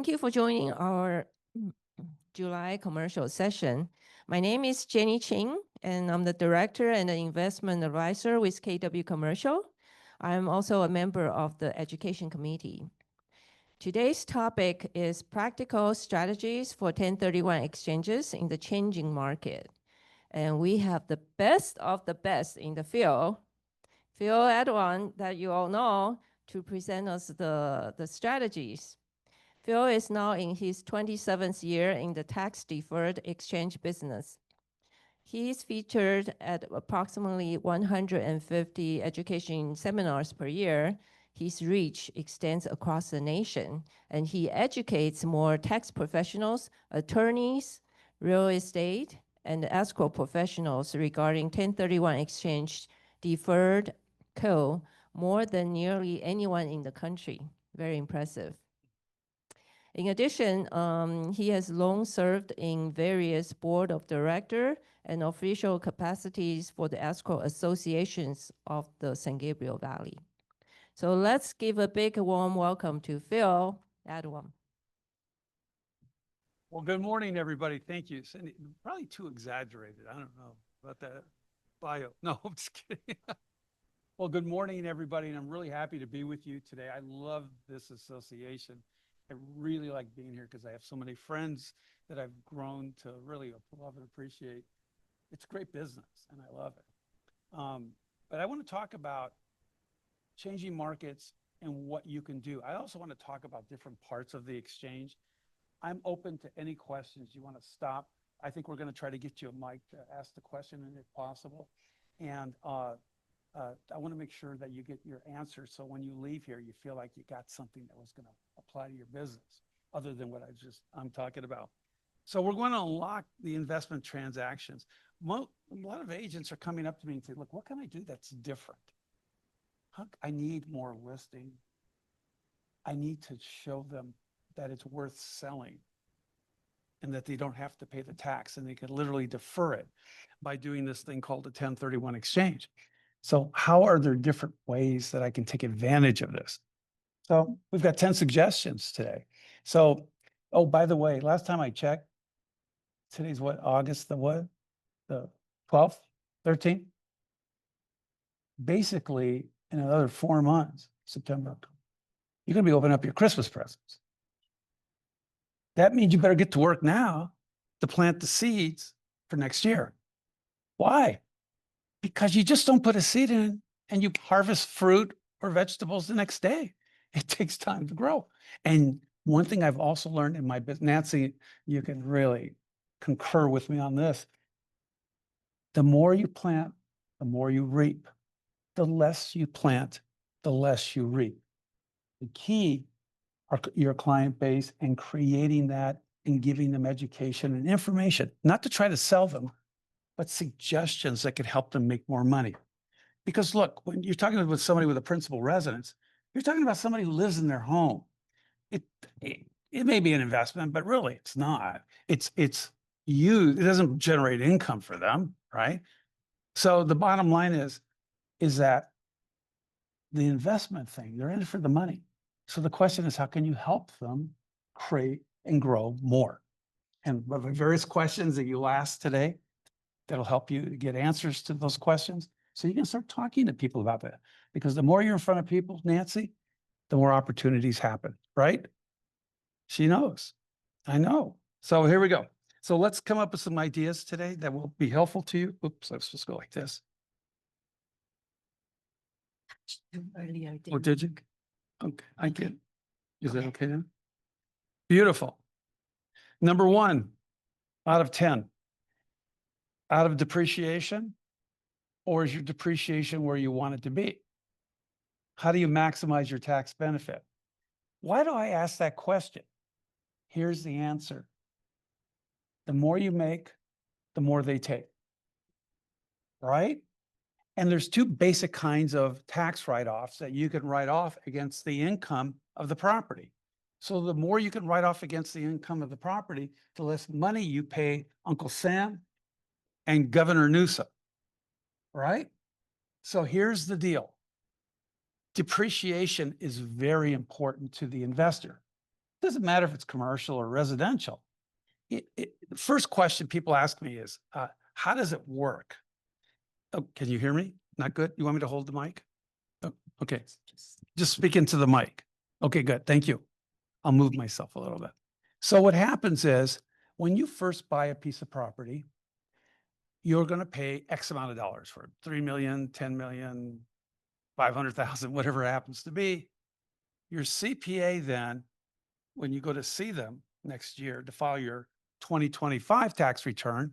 Thank you for joining our July commercial session. My name is Jenny Ching, and I'm the director and the investment advisor with KW Commercial. I'm also a member of the education committee. Today's topic is practical strategies for 1031 exchanges in the changing market. And we have the best of the best in the field, Phil Edwan, that you all know, to present us the strategies. Phil is now in his 27th year in the tax-deferred exchange business. He is featured at approximately 150 education seminars per year. His reach extends across the nation, and he educates more tax professionals, attorneys, real estate, and escrow professionals regarding 1031 exchange deferred code more than nearly anyone in the country. Very impressive. In addition, he has long served in various board of director and official capacities for the escrow associations of the San Gabriel Valley. So let's give a big warm welcome to Phil Edwan. Well, good morning, everybody. Thank you. Cindy, probably too exaggerated. I don't know about that bio. No, I'm just kidding. Well, good morning, everybody, and I'm really happy to be with you today. I love this association. I really like being here because I have so many friends that I've grown to really love and appreciate. It's great business, and I love it. But I want to talk about changing markets and what you can do. I also want to talk about different parts of the exchange. I'm open to any questions you want to stop. I think we're going to try to get you a mic to ask the question if possible. And I want to make sure that you get your answer. So when you leave here, you feel like you got something that was going to apply to your business other than what I'm talking about. So we're going to unlock the investment transactions. A lot of agents are coming up to me and say, look, what can I do that's different? I need more listing. I need to show them that it's worth selling and that they don't have to pay the tax and they can literally defer it by doing this thing called a 1031 exchange. So how are there different ways that I can take advantage of this? So we've got 10 suggestions today. So, oh, by the way, last time I checked, today's what, August the what? The 12th, 13th? Basically, in another 4 months, September, you're going to be opening up your Christmas presents. That means you better get to work now to plant the seeds for next year. Why? Because you just don't put a seed in and you harvest fruit or vegetables the next day. It takes time to grow. And one thing I've also learned in my business, Nancy, you can really concur with me on this. The more you plant, the more you reap. The less you plant, the less you reap. The key are your client base and creating that and giving them education and information, not to try to sell them, but suggestions that could help them make more money. Because look, when you're talking with somebody with a principal residence, you're talking about somebody who lives in their home. It may be an investment, but really it's not. It doesn't generate income for them, right? So the bottom line is that the investment thing, they're in it for the money. So the question is, how can you help them create and grow more? And the various questions that you'll ask today, that'll help you get answers to those questions. So you can start talking to people about that. Because the more you're in front of people, Nancy, the more opportunities happen, right? She knows. I know. So here we go. So let's come up with some ideas today that will be helpful to you. Oops, let's just go like this. Oh, did you? Okay, I get it. Is that okay then? Beautiful. Number 1 out of 10. Out of depreciation, or is your depreciation where you want it to be? How do you maximize your tax benefit? Why do I ask that question? Here's the answer. The more you make, the more they take, right? And there's 2 basic kinds of tax write-offs that you can write off against the income of the property. So the more you can write off against the income of the property, the less money you pay Uncle Sam and Governor Newsom, right? So here's the deal. Depreciation is very important to the investor. Doesn't matter if it's commercial or residential. The first question people ask me is, how does it work? Oh, can you hear me? Not good? You want me to hold the mic? Oh, okay, just speak into the mic. Okay, good. Thank you. I'll move myself a little bit. So what happens is when you first buy a piece of property, you're going to pay X amount of dollars for it, 3 million, 10 million, 500,000, whatever it happens to be. Your CPA then, when you go to see them next year to file your 2025 tax return,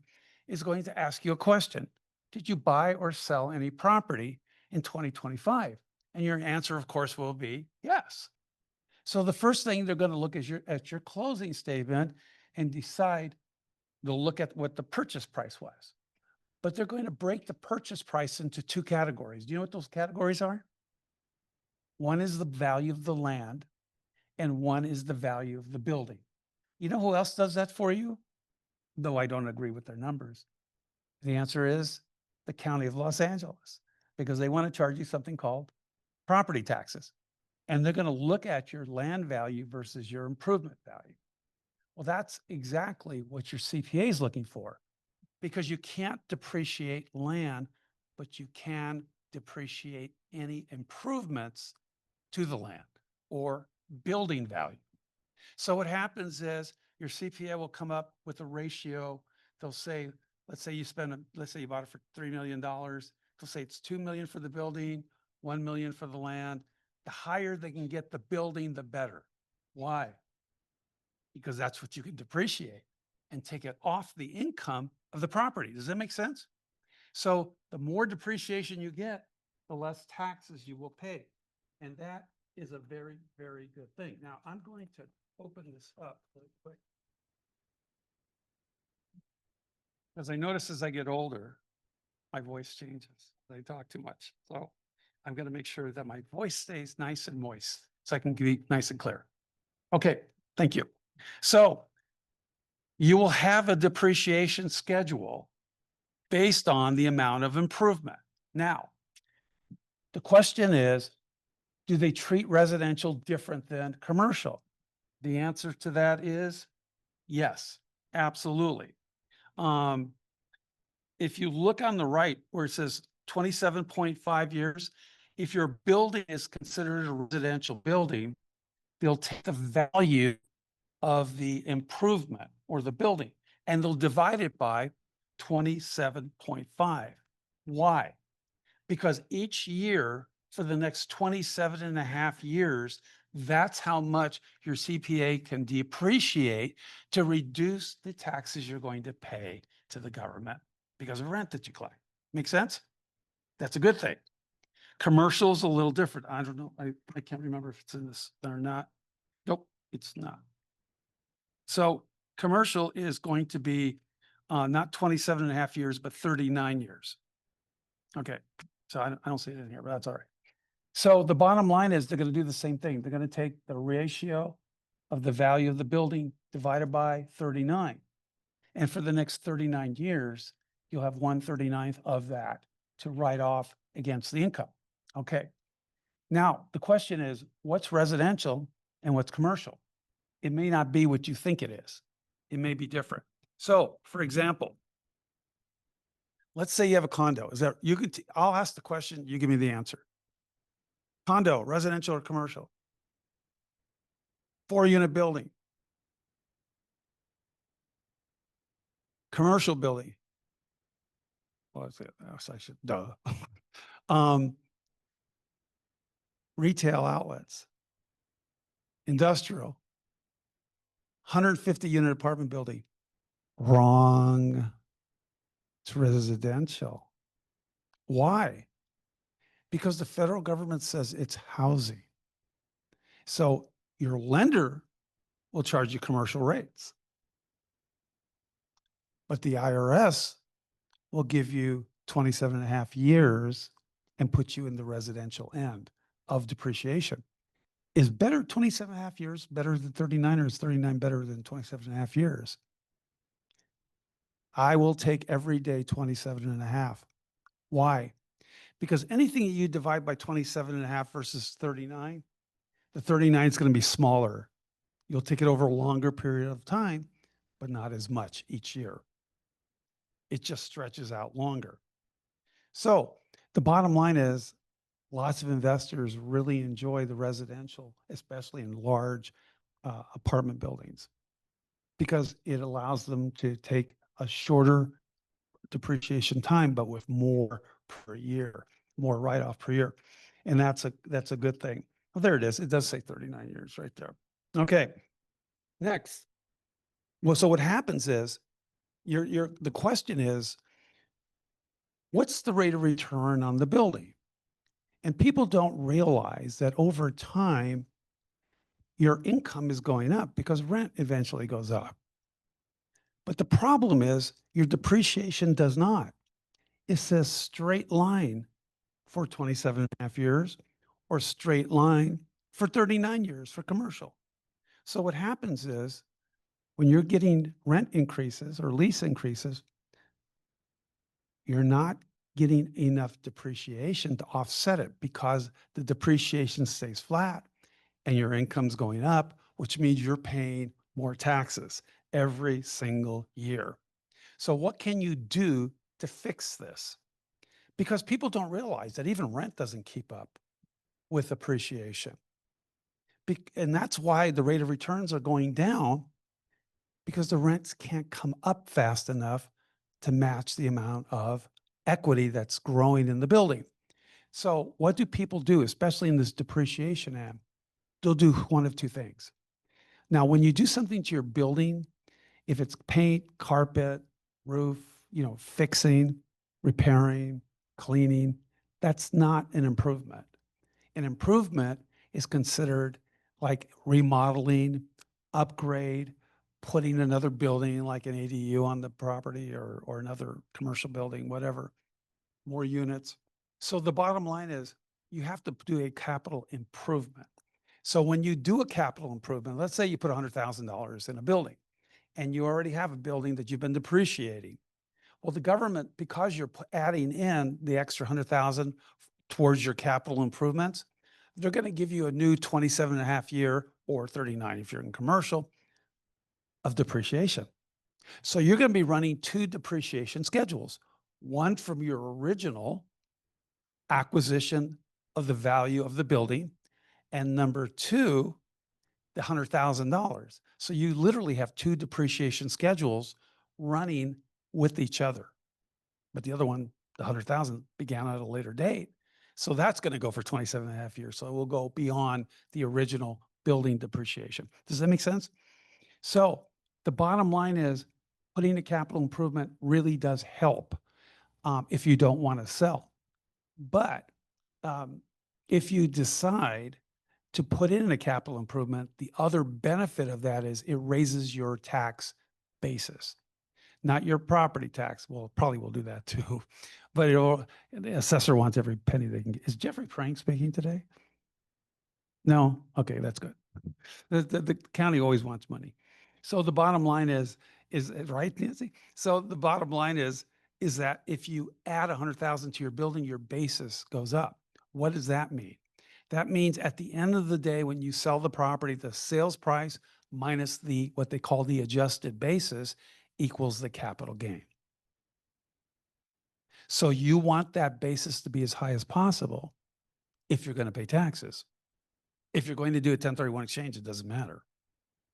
is going to ask you a question. Did you buy or sell any property in 2025? And your answer, of course, will be yes. So the first thing they're going to look at your closing statement and decide, they'll look at what the purchase price was. But they're going to break the purchase price into two categories. Do you know what those categories are? One is the value of the land, and one is the value of the building. You know who else does that for you? Though I don't agree with their numbers. The answer is the County of Los Angeles, because they want to charge you something called property taxes. And they're going to look at your land value versus your improvement value. Well, that's exactly what your CPA is looking for, because you can't depreciate land, but you can depreciate any improvements to the land or building value. So what happens is your CPA will come up with a ratio. They'll say, let's say you bought it for $3 million. They'll say it's 2 million for the building, 1 million for the land. The higher they can get the building, the better. Why? Because that's what you can depreciate and take it off the income of the property. Does that make sense? So the more depreciation you get, the less taxes you will pay. And that is a very, very good thing. Now I'm going to open this up really quick. As I notice as I get older, my voice changes. I talk too much. So I'm going to make sure that my voice stays nice and moist so I can be nice and clear. Okay, thank you. So you will have a depreciation schedule based on the amount of improvement. Now, the question is, do they treat residential different than commercial? The answer to that is yes, absolutely. If you look on the right where it says 27.5 years, if your building is considered a residential building, they'll take the value of the improvement or the building and they'll divide it by 27.5. Why? Because each year for the next 27.5 years, that's how much your CPA can depreciate to reduce the taxes you're going to pay to the government because of rent that you collect. Make sense? That's a good thing. Commercial is a little different. I don't know. I can't remember if it's in this or not. Nope, it's not. So commercial is going to be not 27.5 years, but 39 years. Okay, so I don't see it in here, but that's all right. So the bottom line is they're going to do the same thing. They're going to take the ratio of the value of the building divided by 39. And for the next 39 years, you'll have 1/39 of that to write off against the income. Okay. Now, the question is, what's residential and what's commercial? It may not be what you think it is. It may be different. So, for example, let's say you have a condo. I'll ask the question, you give me the answer. Condo, residential or commercial? 4-unit building. Commercial building. Well, I should, duh. Retail outlets. Industrial. 150-unit apartment building. Wrong. It's residential. Why? Because the federal government says it's housing. So your lender will charge you commercial rates. But the IRS will give you 27.5 years and put you in the residential end of depreciation. Is 27.5 years better than 39, or is 39 better than 27.5 years? I will take every day 27.5. Why? Because anything that you divide by 27.5 versus 39, the 39 is going to be smaller. You'll take it over a longer period of time, but not as much each year. It just stretches out longer. So the bottom line is lots of investors really enjoy the residential, especially in large apartment buildings, because it allows them to take a shorter depreciation time, but with more per year, more write-off per year. And that's a good thing. Well, there it is. It does say 39 years right there. Okay. Next. Well, so what happens is the question is, what's the rate of return on the building? And people don't realize that over time, your income is going up because rent eventually goes up. But the problem is your depreciation does not. It says straight line for 27 and a half years or straight line for 39 years for commercial. So what happens is when you're getting rent increases or lease increases, you're not getting enough depreciation to offset it because the depreciation stays flat and your income's going up, which means you're paying more taxes every single year. So what can you do to fix this? Because people don't realize that even rent doesn't keep up with appreciation. And that's why the rate of returns are going down, because the rents can't come up fast enough to match the amount of equity that's growing in the building. So what do people do, especially in this depreciation ad? They'll do one of two things. Now, when you do something to your building, if it's paint, carpet, roof, fixing, repairing, cleaning, that's not an improvement. An improvement is considered like remodeling, upgrade, putting another building like an ADU on the property or another commercial building, whatever, more units. So the bottom line is you have to do a capital improvement. So when you do a capital improvement, let's say you put $100,000 in a building and you already have a building that you've been depreciating. Well, the government, because you're adding in the extra 100,000 towards your capital improvements, they're going to give you a new 27 and a half year or 39 if you're in commercial of depreciation. So you're going to be running two depreciation schedules, one from your original acquisition of the value of the building, and number two, the $100,000. So you literally have two depreciation schedules running with each other. But the other one, the 100,000, began at a later date. So that's going to go for 27 and a half years. So it will go beyond the original building depreciation. Does that make sense? So the bottom line is putting a capital improvement really does help if you don't want to sell. But if you decide to put in a capital improvement, the other benefit of that is it raises your tax basis, not your property tax. Well, probably will do that too, but the assessor wants every penny they can get. Is Jeffrey Frank speaking today? No? Okay, that's good. The county always wants money. So the bottom line is right, Nancy? So the bottom line is that if you add 100,000 to your building, your basis goes up. What does that mean? That means at the end of the day, when you sell the property, the sales price minus what they call the adjusted basis equals the capital gain. So you want that basis to be as high as possible if you're going to pay taxes. If you're going to do a 1031 exchange, it doesn't matter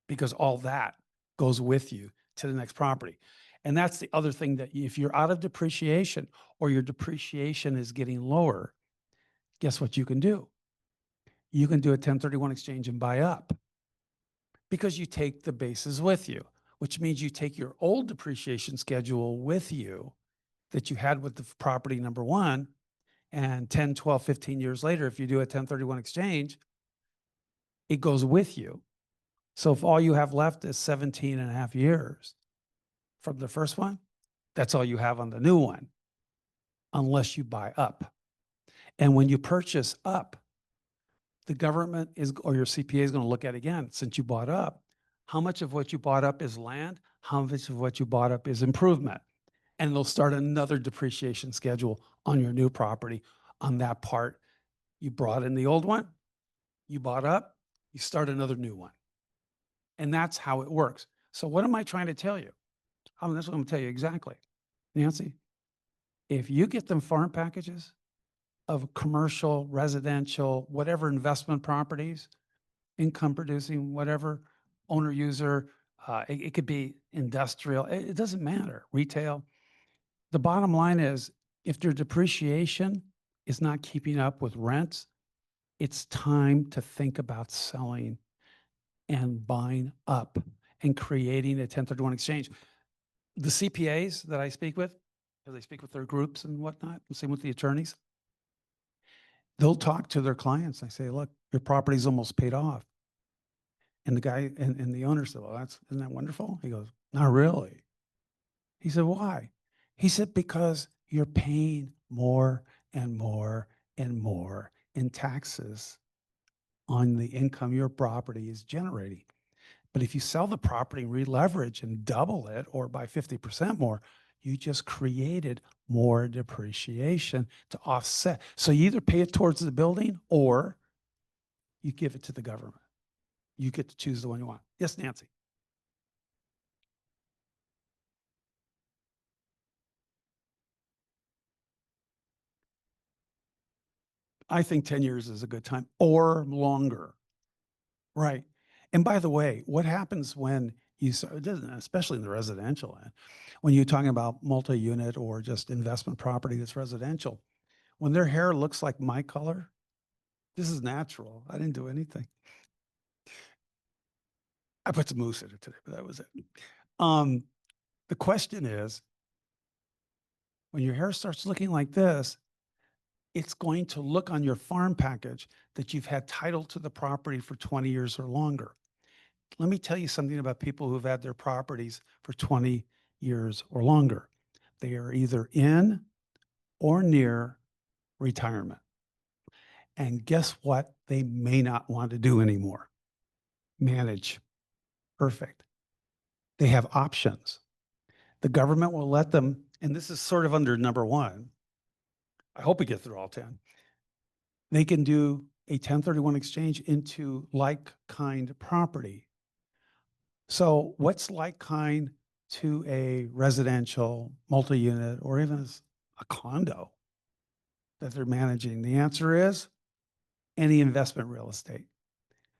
because all that goes with you to the next property. And that's the other thing, that if you're out of depreciation or your depreciation is getting lower, guess what you can do? You can do a 1031 exchange and buy up because you take the bases with you, which means you take your old depreciation schedule with you that you had with the property number one, and 10, 12, 15 years later, if you do a 1031 exchange, it goes with you. So if all you have left is 17 and a half years from the first one, that's all you have on the new one, unless you buy up. And when you purchase up, the government or your CPA is going to look at again, since you bought up, how much of what you bought up is land, how much of what you bought up is improvement. And they'll start another depreciation schedule on your new property on that part. You brought in the old one, you bought up, you start another new one. And that's how it works. So what am I trying to tell you? That's what I'm gonna tell you exactly. Nancy, if you get them farm packages of commercial, residential, whatever investment properties, income producing, whatever, owner user, it could be industrial, it doesn't matter, retail. The bottom line is if their depreciation is not keeping up with rents, it's time to think about selling and buying up and creating a 1031 exchange. The CPAs that I speak with, as I speak with their groups and whatnot, and same with the attorneys, they'll talk to their clients. I say, look, your property's almost paid off. And the guy and the owner said, well, isn't that wonderful? He goes, not really. He said, why? He said, because you're paying more and more and more in taxes on the income your property is generating. But if you sell the property, re-leverage and double it or by 50% more, you just created more depreciation to offset. So you either pay it towards the building or you give it to the government. You get to choose the one you want. Yes, Nancy. I think 10 years is a good time or longer. Right. And by the way, what happens when you, especially in the residential end, when you're talking about multi-unit or just investment property that's residential, when their hair looks like my color, this is natural. I didn't do anything. I put some mousse in it today, but that was it. The question is, when your hair starts looking like this, it's going to look on your farm package that you've had title to the property for 20 years or longer. Let me tell you something about people who've had their properties for 20 years or longer. They are either in or near retirement. And guess what? They may not want to do anymore. Manage. Perfect. They have options. The government will let them, and this is sort of under number one. I hope we get through all 10. They can do a 1031 exchange into like-kind property. So what's like-kind to a residential, multi-unit, or even a condo that they're managing? The answer is any investment real estate.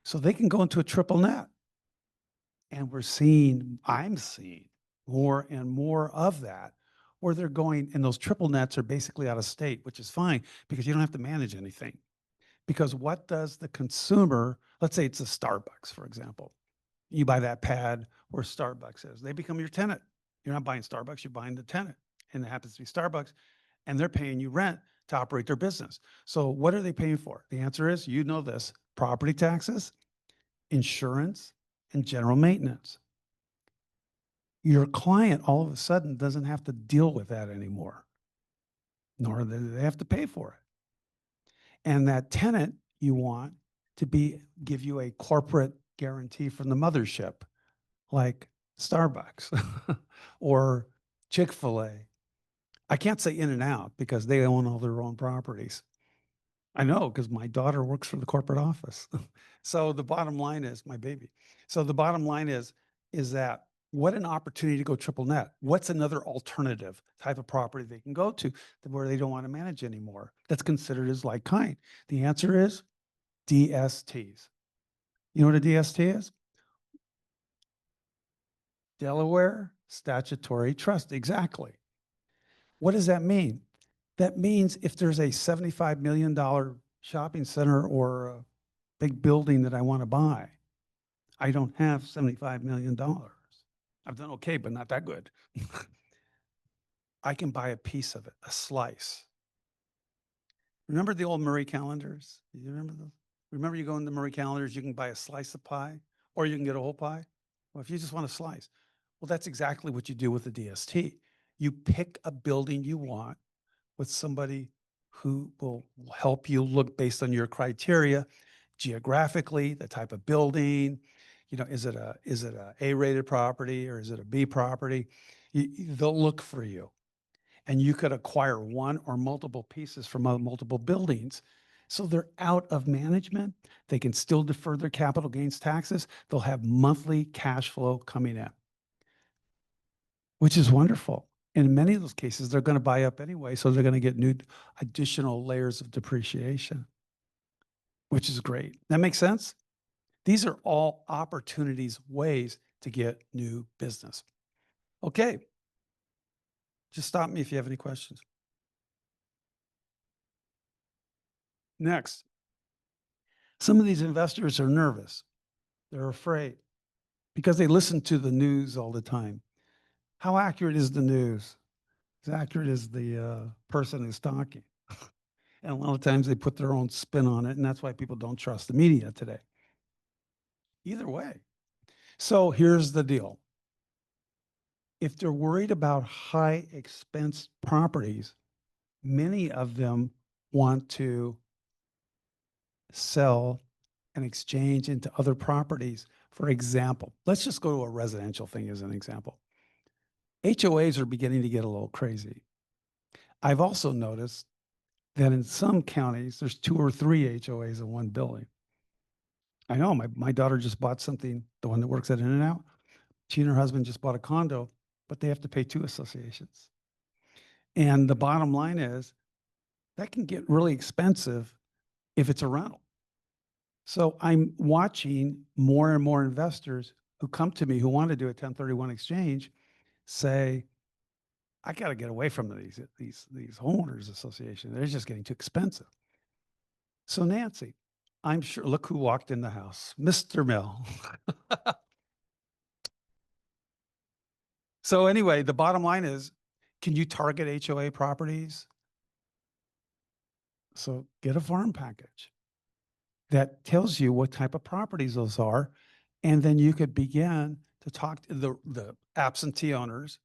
So they can go into a triple net. And I'm seeing more and more of that, where they're going, and those triple nets are basically out of state, which is fine because you don't have to manage anything. Because what does the consumer, let's say it's a Starbucks, for example, you buy that pad where Starbucks is, they become your tenant. You're not buying Starbucks, you're buying the tenant. And it happens to be Starbucks, and they're paying you rent to operate their business. So what are they paying for? The answer is, you know this, property taxes, insurance, and general maintenance. Your client all of a sudden doesn't have to deal with that anymore, nor do they have to pay for it. And that tenant you want to give you a corporate guarantee from the mothership, like Starbucks or Chick-fil-A. I can't say In-N-Out because they own all their own properties. I know because my daughter works for the corporate office. So the bottom line is, my baby. So the bottom line is that what an opportunity to go triple net. What's another alternative type of property they can go to where they don't want to manage anymore that's considered as like kind? The answer is DSTs. You know what a DST is? Delaware Statutory Trust. Exactly. What does that mean? That means if there's a $75 million shopping center or a big building that I want to buy, I don't have $75 million. I've done okay, but not that good. I can buy a piece of it, a slice. Remember the old Murray calendars? Do you remember those? Remember you go into Murray calendars, you can buy a slice of pie or you can get a whole pie? Well, if you just want a slice, well, that's exactly what you do with the DST. You pick a building you want with somebody who will help you look based on your criteria, geographically, the type of building, is it a A-rated property or is it a B property? They'll look for you. And you could acquire one or multiple pieces from multiple buildings So they're out of management. They can still defer their capital gains taxes. They'll have monthly cash flow coming in, which is wonderful. In many of those cases, they're going to buy up anyway, so they're going to get new additional layers of depreciation, which is great. That makes sense? These are all opportunities, ways to get new business. Okay. Just stop me if you have any questions. Next, some of these investors are nervous. They're afraid because they listen to the news all the time. How accurate is the news? As accurate as the person who's talking. And a lot of times they put their own spin on it, and that's why people don't trust the media today. Either way. So here's the deal. If they're worried about high expense properties, many of them want to sell and exchange into other properties. For example, let's just go to a residential thing as an example. HOAs are beginning to get a little crazy. I've also noticed that in some counties, there's 2 or 3 HOAs in one building. I know my daughter just bought something, the one that works at In-N-Out. She and her husband just bought a condo, but they have to pay 2 associations. And the bottom line is that can get really expensive if it's a rental. So I'm watching more and more investors who come to me who want to do a 1031 exchange say, I got to get away from these homeowners association. They're just getting too expensive. So Nancy, I'm sure, look who walked in the house, Mr. Mill. So anyway, the bottom line is, can you target HOA properties? So get a farm package that tells you what type of properties those are. And then you could begin to talk to the absentee owners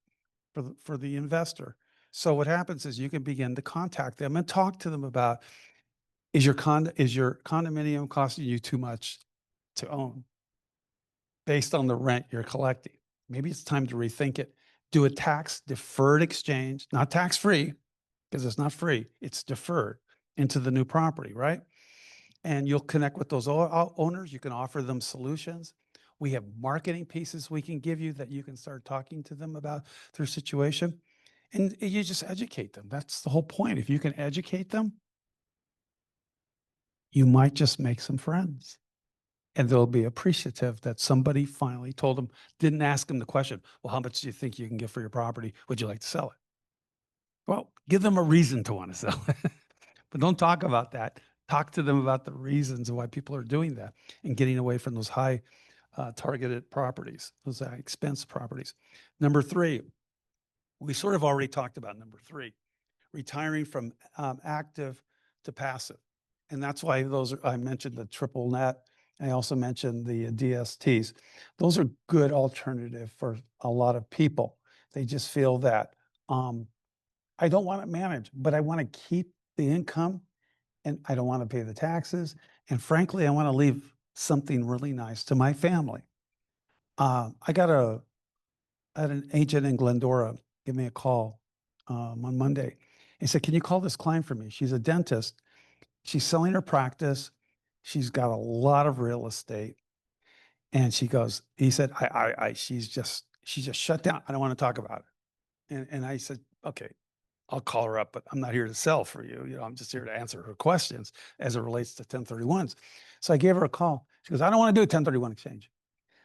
for the investor. So what happens is you can begin to contact them and talk to them about, is your condominium costing you too much to own based on the rent you're collecting? Maybe it's time to rethink it. Do a tax deferred exchange, not tax free, because it's not free, it's deferred into the new property, right? And you'll connect with those owners. You can offer them solutions. We have marketing pieces we can give you that you can start talking to them about their situation. And you just educate them. That's the whole point. If you can educate them, you might just make some friends. And they'll be appreciative that somebody finally told them, didn't ask them the question, well, how much do you think you can get for your property? Would you like to sell it? Well, give them a reason to want to sell it. But don't talk about that. Talk to them about the reasons why people are doing that and getting away from those high targeted properties, those high expense properties. Number 3, we sort of already talked about number 3, retiring from active to passive. And that's why I mentioned the triple net. I also mentioned the DSTs. Those are good alternative for a lot of people. They just feel that I don't want to manage, but I want to keep the income and I don't want to pay the taxes. And frankly, I want to leave something really nice to my family. I had an agent in Glendora give me a call on Monday. He said, can you call this client for me? She's a dentist. She's selling her practice. She's got a lot of real estate. And he said, she's just shut down. I don't want to talk about it. And I said, okay, I'll call her up, but I'm not here to sell for you. You know, I'm just here to answer her questions as it relates to 1031s. So I gave her a call. She goes, I don't want to do a 1031 exchange.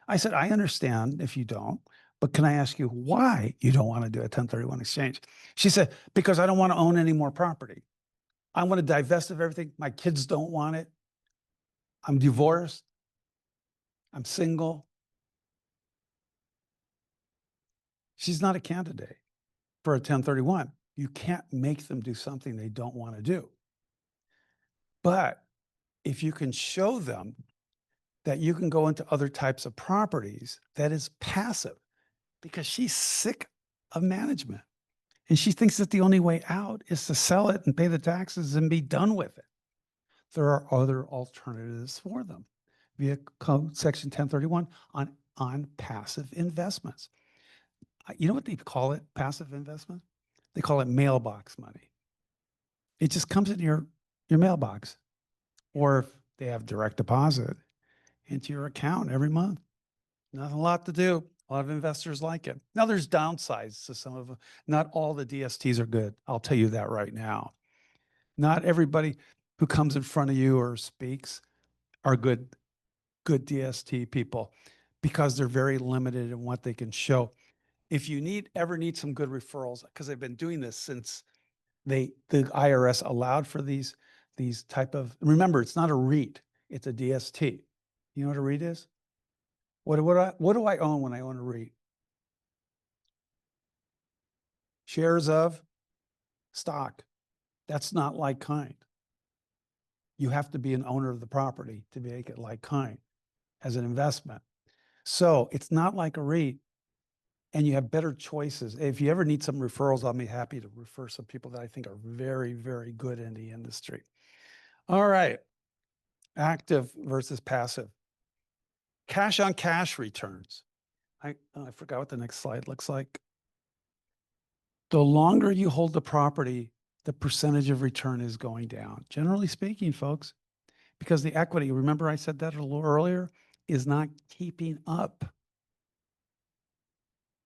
I said, I understand if you don't, but can I ask you why you don't want to do a 1031 exchange? She said, because I don't want to own any more property. I want to divest of everything. My kids don't want it. I'm divorced. I'm single. She's not a candidate for a 1031. You can't make them do something they don't want to do. But if you can show them that you can go into other types of properties, that is passive, because she's sick of management. And she thinks that the only way out is to sell it and pay the taxes and be done with it. There are other alternatives for them via Code Section 1031 on passive investments. You know what they call it, passive investment? They call it mailbox money. It just comes in your mailbox. or if they have direct deposit into your account every month. Not a lot to do. A lot of investors like it. Now there's downsides to some of them. Not all the DSTs are good. I'll tell you that right now. Not everybody who comes in front of you or speaks are good DST people because they're very limited in what they can show. If you ever need some good referrals, because I've been doing this since the IRS allowed for these type of, remember, it's not a REIT, it's a DST. You know what a REIT is? What do I own when I own a REIT? Shares of stock. That's not like kind. You have to be an owner of the property to make it like kind as an investment. So it's not like a REIT, and you have better choices. If you ever need some referrals, I'll be happy to refer some people that I think are very, very good in the industry. All right. Active versus passive. Cash on cash returns. I forgot what the next slide looks like. The longer you hold the property, the percentage of return is going down. Generally speaking, folks, because the equity, remember I said that a little earlier, is not keeping up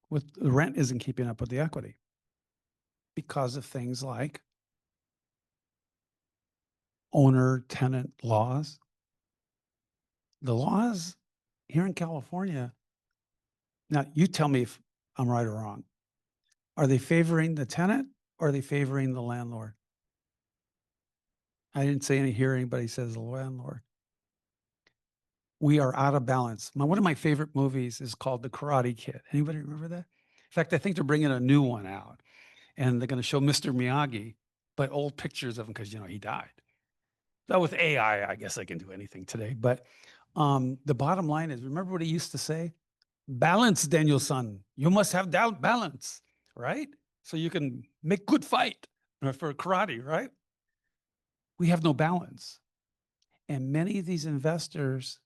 with the rent, isn't keeping up with the equity because of things like owner tenant laws. The laws here in California, now you tell me if I'm right or wrong. Are they favoring the tenant or are they favoring the landlord? I didn't say any here, anybody says the landlord. We are out of balance. One of my favorite movies is called The Karate Kid. Anybody remember that? In fact, I think they're bringing a new one out, and they're going to show Mr. Miyagi, but old pictures of him because, he died. So with AI, I guess I can do anything today. But the bottom line is, remember what he used to say? Balance, Daniel-san. You must have balance, right? So you can make good fight for karate, right? We have no balance. And many of these investors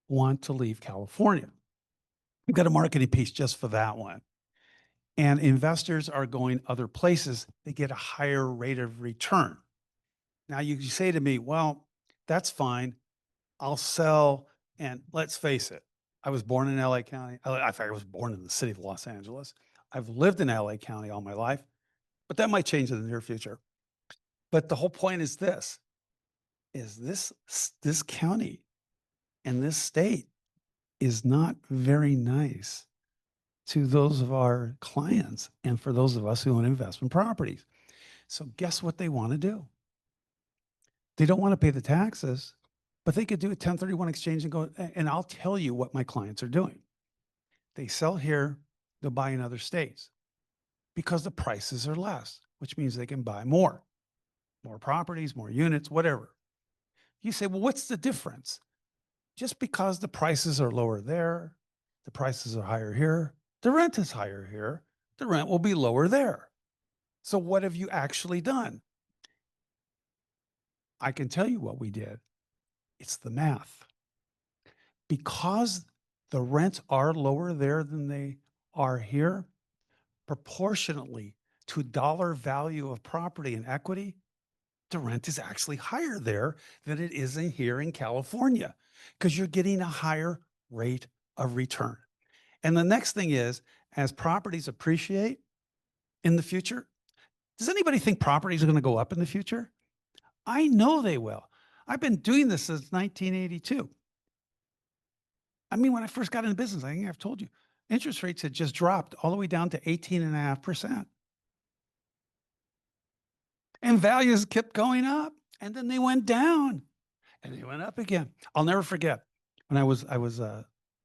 want to leave California. I've got a marketing piece just for that one. And investors are going other places. They get a higher rate of return. Now you say to me, well, that's fine. I'll sell. And let's face it, I was born in LA County. In fact, I was born in the city of Los Angeles. I've lived in LA County all my life, but that might change in the near future. But the whole point is this county and this state is not very nice to those of our clients and for those of us who own investment properties. So guess what they want to do? They don't want to pay the taxes, but they could do a 1031 exchange and go, and I'll tell you what my clients are doing. They sell here, they'll buy in other states because the prices are less, which means they can buy more properties, more units, whatever. You say, well, what's the difference? Just because the prices are lower there, the prices are higher here, the rent is higher here, the rent will be lower there. So what have you actually done? I can tell you what we did. It's the math. Because the rents are lower there than they are here, proportionately to dollar value of property and equity, the rent is actually higher there than it is in here in California because you're getting a higher rate of return. And the next thing is, as properties appreciate in the future, does anybody think properties are going to go up in the future? I know they will. I've been doing this since 1982. I mean, when I first got into business, I think I've told you, interest rates had just dropped all the way down to 18.5%. And values kept going up, and then they went down, and they went up again. I'll never forget when I was a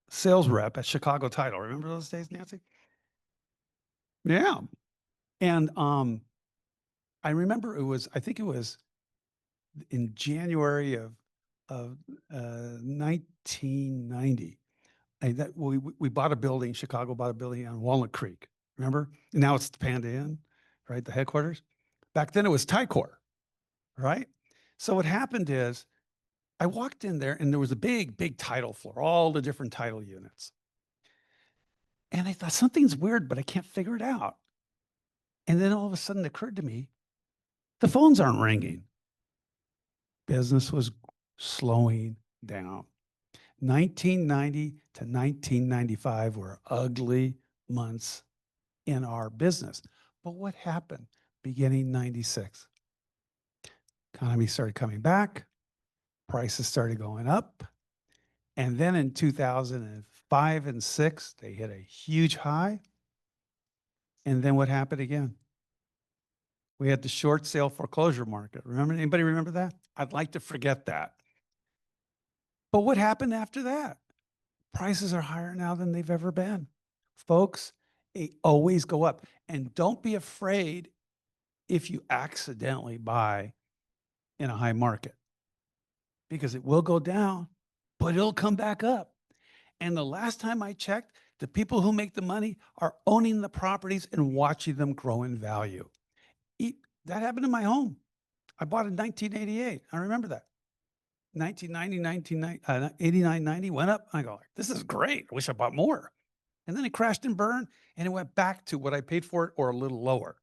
sales rep at Chicago Title. Remember those days, Nancy? Yeah. And I remember I think it was in January of 1990. We bought a building, Chicago bought a building on Walnut Creek. Remember? And now it's the Panda Inn, right? The headquarters. Back then it was Ticor, right? So what happened is I walked in there and there was a big title floor, all the different title units. And I thought something's weird, but I can't figure it out. And then all of a sudden it occurred to me, the phones aren't ringing. Business was slowing down. 1990 to 1995 were ugly months in our business. But what happened beginning 96? Economy started coming back, prices started going up. And then in 2005 and 6, they hit a huge high. And then what happened again? We had the short sale foreclosure market. Remember, anybody remember that? I'd like to forget that. But what happened after that? Prices are higher now than they've ever been. Folks, they always go up. And don't be afraid if you accidentally buy in a high market, because it will go down, but it'll come back up. And the last time I checked, the people who make the money are owning the properties and watching them grow in value. That happened in my home. I bought in 1988. I remember that. 1990, 89, 90 went up. I go, this is great. I wish I bought more. And then it crashed and burned and it went back to what I paid for it or a little lower.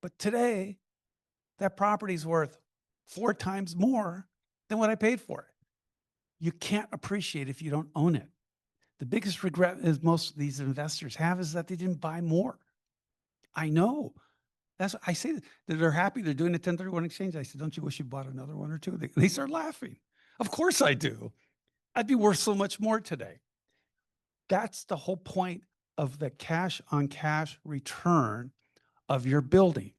But today, that property's worth 4 times more than what I paid for it. You can't appreciate if you don't own it. The biggest regret is most of these investors have is that they didn't buy more. I know. That's I say that they're happy they're doing a 1031 exchange. I said, don't you wish you bought another one or two? They start laughing. Of course I do. I'd be worth so much more today. That's the whole point of the cash on cash return of your building.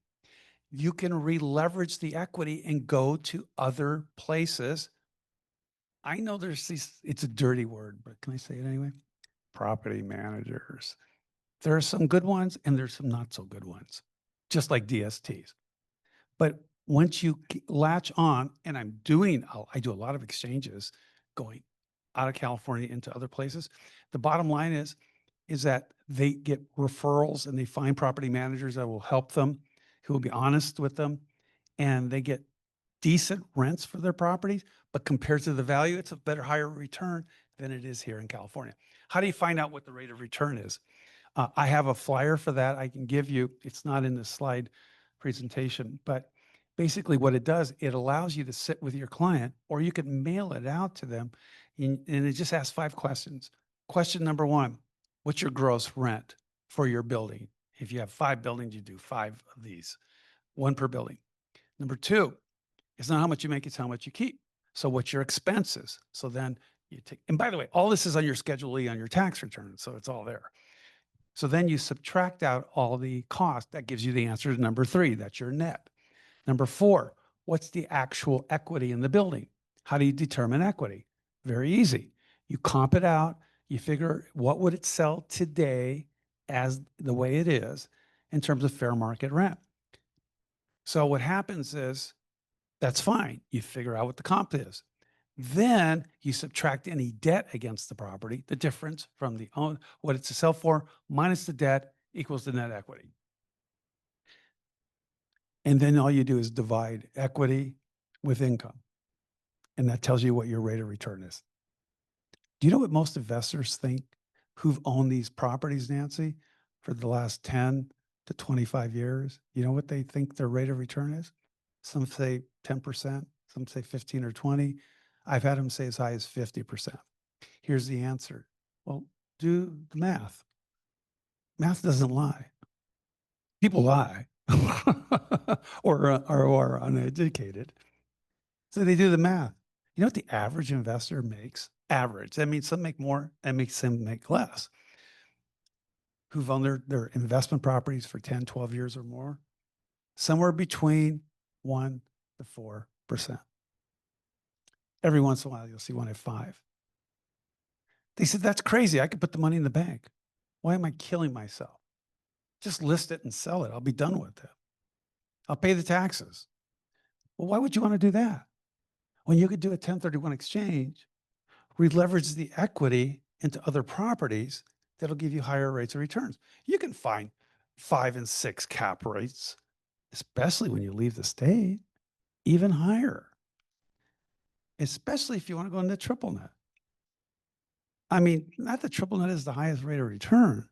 You can re-leverage the equity and go to other places. I know there's these, it's a dirty word, but can I say it anyway? Property managers. There are some good ones and there's some not so good ones, just like DSTs. But once you latch on, and I do a lot of exchanges going out of California into other places. The bottom line is that they get referrals and they find property managers that will help them, who will be honest with them, and they get decent rents for their properties, but compared to the value, it's a better, higher return than it is here in California. How do you find out what the rate of return is? I have a flyer for that I can give you. It's not in the slide presentation, but basically what it does, it allows you to sit with your client, or you can mail it out to them, and it just asks 5 questions. Question number 1, what's your gross rent for your building? If you have 5 buildings, you do 5 of these, 1 per building. Number 2, it's not how much you make, it's how much you keep. So what's your expenses? So then you take, and by the way, all this is on your Schedule E on your tax return, so it's all there. So then you subtract out all the cost. That gives you the answer to number 3. That's your net. Number 4, what's the actual equity in the building? How do you determine equity? Very easy. You comp it out. You figure what would it sell today as the way it is in terms of fair market rent. So what happens is, that's fine. You figure out what the comp is. Then you subtract any debt against the property, the difference from the what it's to sell for minus the debt equals the net equity. And then all you do is divide equity with income. And that tells you what your rate of return is. Do you know what most investors think who've owned these properties, Nancy, for the last 10 to 25 years? You know what they think their rate of return is? Some say 10%, some say 15 or 20. I've had them say as high as 50%. Here's the answer. Well, do the math. Math doesn't lie. People lie or are uneducated. So they do the math. You know what the average investor makes? Average. That means some make more and makes some make less. Who've owned their investment properties for 10, 12 years or more? Somewhere between 1 to 4%. Every once in a while, you'll see one at 5. They said, that's crazy. I could put the money in the bank. Why am I killing myself? Just list it and sell it. I'll be done with it. I'll pay the taxes. Well, why would you want to do that? When you could do a 1031 exchange, re-leverage the equity into other properties that'll give you higher rates of returns. You can find 5 and 6 cap rates, especially when you leave the state, even higher, especially if you want to go into triple net. I mean, not that triple net is the highest rate of return,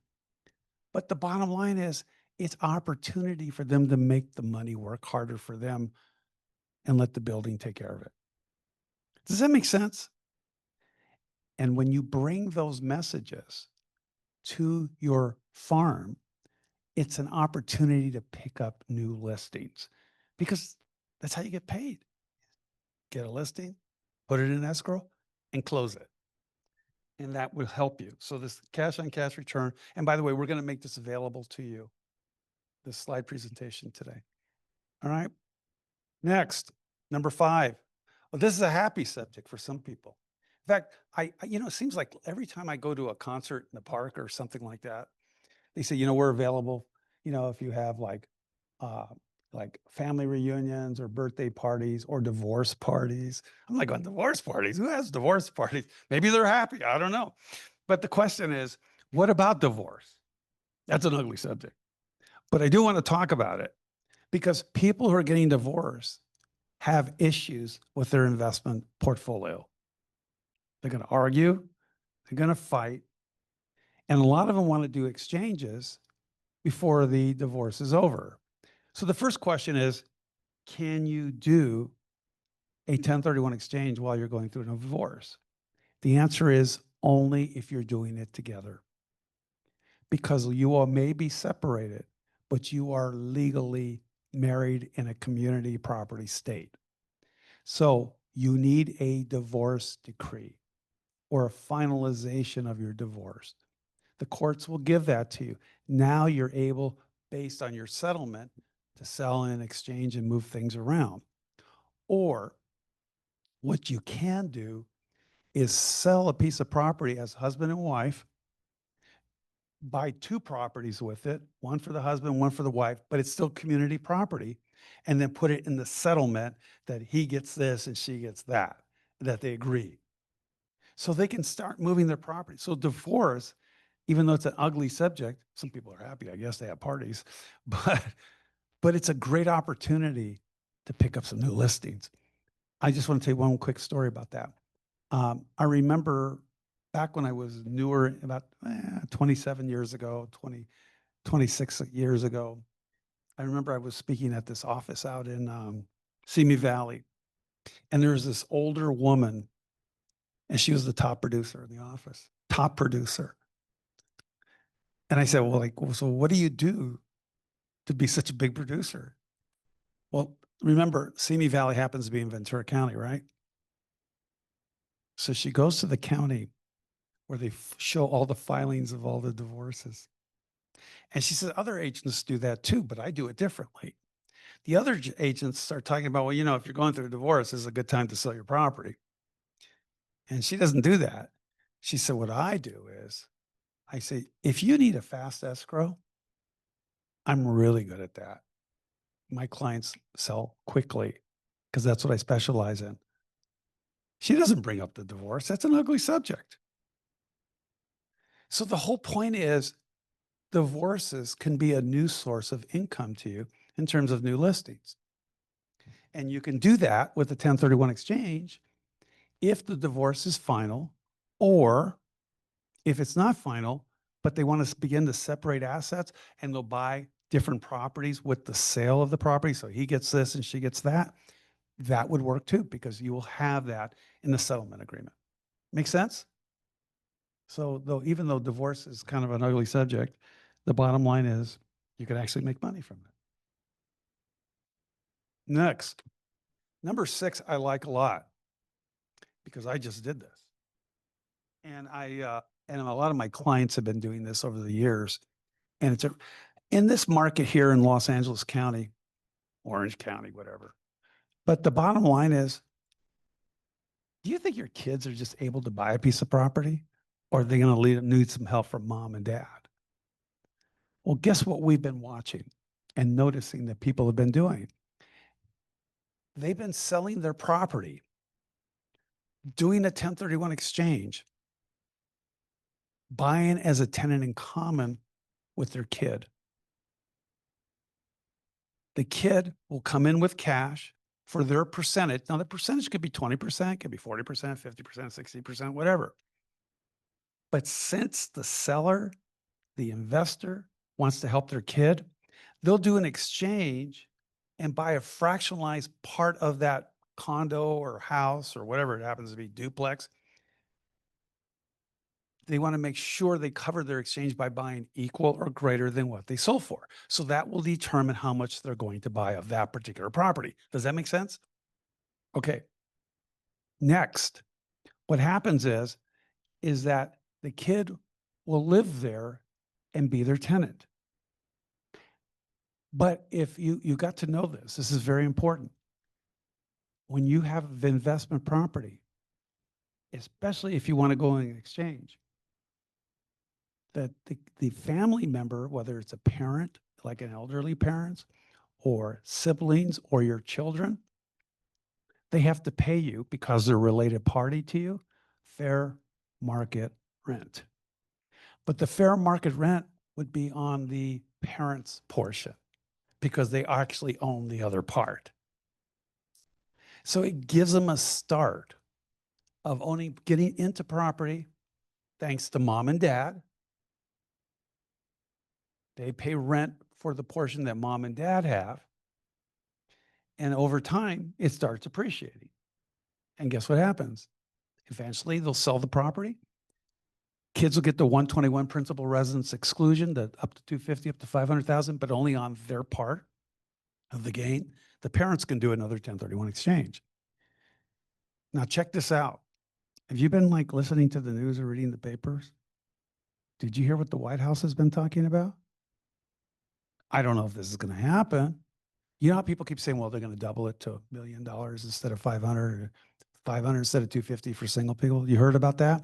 but the bottom line is it's opportunity for them to make the money work harder for them and let the building take care of it. Does that make sense? And when you bring those messages to your farm, it's an opportunity to pick up new listings because that's how you get paid. Get a listing, put it in escrow, and close it. And that will help you. So this cash on cash return, and by the way, we're going to make this available to you, this slide presentation today. All right. Next, number 5. Well, this is a happy subject for some people. In fact, it seems like every time I go to a concert in the park or something like that, they say, we're available, if you have like family reunions or birthday parties or divorce parties. I'm like, on divorce parties? Who has divorce parties? Maybe they're happy. I don't know. But the question is, what about divorce? That's an ugly subject. But I do want to talk about it because people who are getting divorced have issues with their investment portfolio. They're going to argue, they're going to fight, and a lot of them want to do exchanges before the divorce is over. So the first question is, can you do a 1031 exchange while you're going through a divorce? The answer is only if you're doing it together. Because you all may be separated, but you are legally married in a community property state. So you need a divorce decree or a finalization of your divorce. The courts will give that to you. Now you're able, based on your settlement, to sell and exchange and move things around. Or what you can do is sell a piece of property as husband and wife, buy 2 properties with it, one for the husband, one for the wife, but it's still community property, and then put it in the settlement that he gets this and she gets that they agree. So they can start moving their property. So divorce, even though it's an ugly subject, some people are happy, I guess they have parties, but it's a great opportunity to pick up some new listings. I just want to tell you one quick story about that. I remember back when I was newer, about 27 years ago, 26 years ago, I remember I was speaking at this office out in Simi Valley, and there was this older woman, and she was the top producer in the office, top producer. And I said, well, so what do you do to be such a big producer? Well, remember, Simi Valley happens to be in Ventura County, right? So she goes to the county where they show all the filings of all the divorces. And she said, other agents do that too, but I do it differently. The other agents start talking about, well, if you're going through a divorce, this is a good time to sell your property. And she doesn't do that. She said, what I do is I say, if you need a fast escrow, I'm really good at that. My clients sell quickly because that's what I specialize in. She doesn't bring up the divorce. That's an ugly subject. So the whole point is divorces can be a new source of income to you in terms of new listings. And you can do that with a 1031 exchange if the divorce is final, or if it's not final, but they want to begin to separate assets and they'll buy different properties with the sale of the property. So he gets this and she gets that. That would work too, because you will have that in the settlement agreement. Make sense? So even though divorce is kind of an ugly subject, the bottom line is you can actually make money from it. Next, number 6, I like a lot because I just did this. And and a lot of my clients have been doing this over the years. And it's in this market here in Los Angeles County, Orange County, whatever. But the bottom line is, do you think your kids are just able to buy a piece of property, or are they going to need some help from mom and dad? Well, guess what we've been watching and noticing that people have been doing? They've been selling their property, doing a 1031 exchange, buying as a tenant in common with their kid. The kid will come in with cash for their percentage. Now, the percentage could be 20%, could be 40%, 50%, 60%, whatever. But since the seller, the investor, wants to help their kid, they'll do an exchange and buy a fractionalized part of that condo or house or whatever it happens to be, duplex, they want to make sure they cover their exchange by buying equal or greater than what they sold for. So that will determine how much they're going to buy of that particular property. Does that make sense? Okay. Next, what happens is that the kid will live there and be their tenant. But if you got to know this is very important. When you have investment property, especially if you want to go in exchange, that the family member, whether it's a parent, like an elderly parent, or siblings or your children, they have to pay you because they're a related party to you, fair market rent. But the fair market rent would be on the parent's portion because they actually own the other part. So it gives them a start of getting into property thanks to mom and dad. They pay rent for the portion that mom and dad have. And over time, it starts appreciating. And guess what happens? Eventually, they'll sell the property. Kids will get the 121 principal residence exclusion, the up to 250, up to 500,000, but only on their part of the gain. The parents can do another 1031 exchange. Now check this out. Have you been like listening to the news or reading the papers? Did you hear what the White House has been talking about? I don't know if this is going to happen. You know how people keep saying, well, they're going to double it to $1 million instead of 500, or 500 instead of 250 for single people. You heard about that?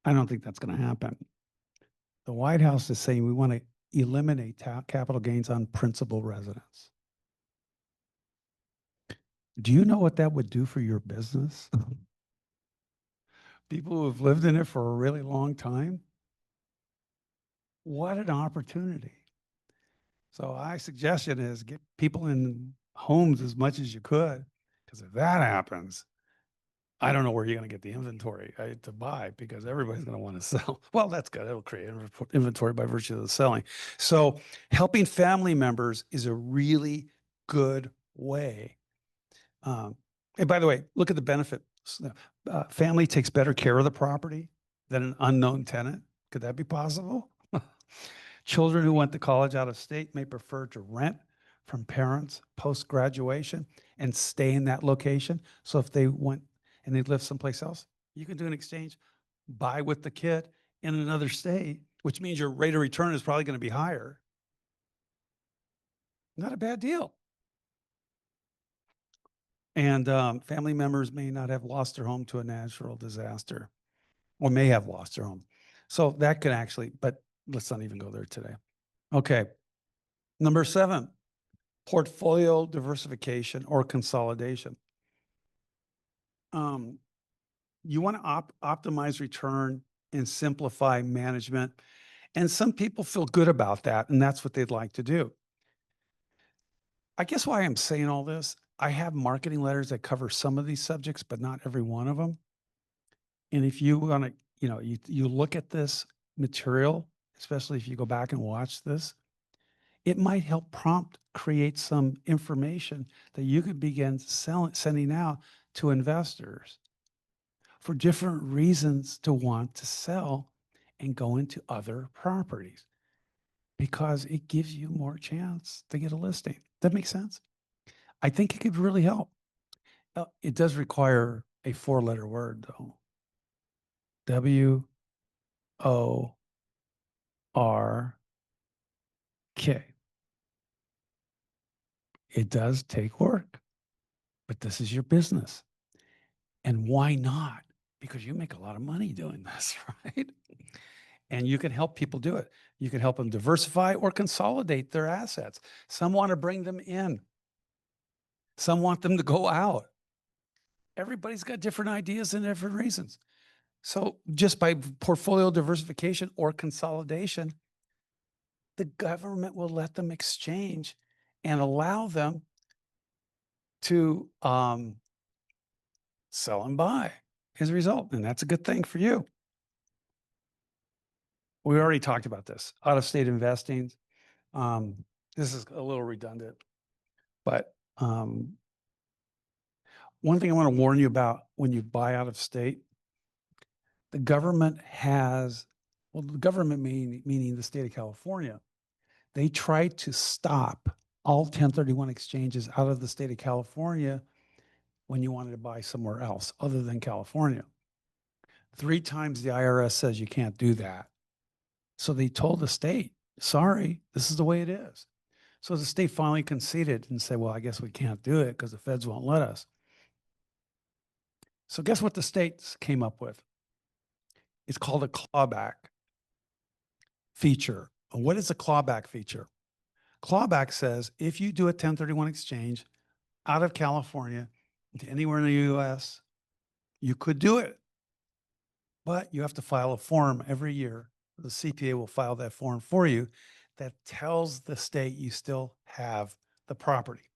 I don't think that's going to happen. The White House is saying we want to eliminate capital gains on principal residence. Do you know what that would do for your business? People who have lived in it for a really long time. What an opportunity. So my suggestion is get people in homes as much as you could, because if that happens, I don't know where you're going to get the inventory to buy, because everybody's going to want to sell. Well, that's good. It'll create inventory by virtue of the selling. So helping family members is a really good way. And by the way, look at the benefit. Family takes better care of the property than an unknown tenant. Could that be possible? Children who went to college out of state may prefer to rent from parents post-graduation and stay in that location. So if they went and they live someplace else, you can do an exchange, buy with the kid in another state, which means your rate of return is probably going to be higher. Not a bad deal. And family members may not have lost their home to a natural disaster, or may have lost their home. So that could actually, but let's not even go there today. Okay. Number 7, portfolio diversification or consolidation. You want to optimize return and simplify management. And some people feel good about that, and that's what they'd like to do. I guess why I'm saying all this, I have marketing letters that cover some of these subjects, but not every one of them. And if you want to, you look at this material, especially if you go back and watch this, it might help create some information that you could begin sending out to investors for different reasons to want to sell and go into other properties, because it gives you more chance to get a listing. That makes sense? I think it could really help. It does require a 4-letter word, though. WORK. It does take work, but this is your business. And why not? Because you make a lot of money doing this, right? And you can help people do it. You can help them diversify or consolidate their assets. Some want to bring them in. Some want them to go out. Everybody's got different ideas and different reasons. So just by portfolio diversification or consolidation, the government will let them exchange and allow them to sell and buy as a result. And that's a good thing for you. We already talked about this, out-of-state investing. This is a little redundant, but Um, One thing I want to warn you about when you buy out of state, the government has, well, the government meaning the state of California, they tried to stop all 1031 exchanges out of the state of California when you wanted to buy somewhere else other than California. 3 times the IRS says you can't do that. So they told the state, sorry, this is the way it is. So the state finally conceded and said, well, I guess we can't do it because the feds won't let us. So guess what the states came up with? It's called a clawback feature. And what is a clawback feature? Clawback says if you do a 1031 exchange out of California to anywhere in the US, you could do it. But you have to file a form every year. The CPA will file that form for you that tells the state you still have the property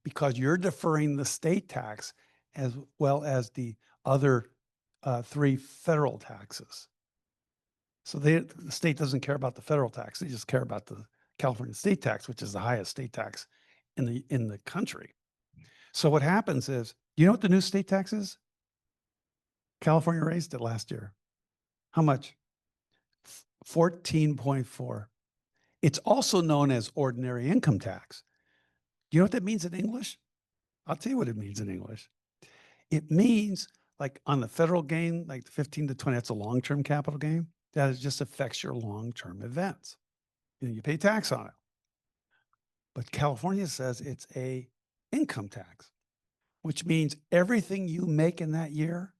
because you're deferring the state tax as well as the other 3 federal taxes. So the state doesn't care about the federal tax. They just care about the California state tax, which is the highest state tax in the country. So what happens is, you know what the new state tax is? California raised it last year. How much? 14.4. It's also known as ordinary income tax. You know what that means in English? I'll tell you what it means in English. It means like on the federal gain, like the 15 to 20, that's a long-term capital gain. That just affects your long-term events. You pay tax on it. But California says it's a income tax, which means everything you make in that year,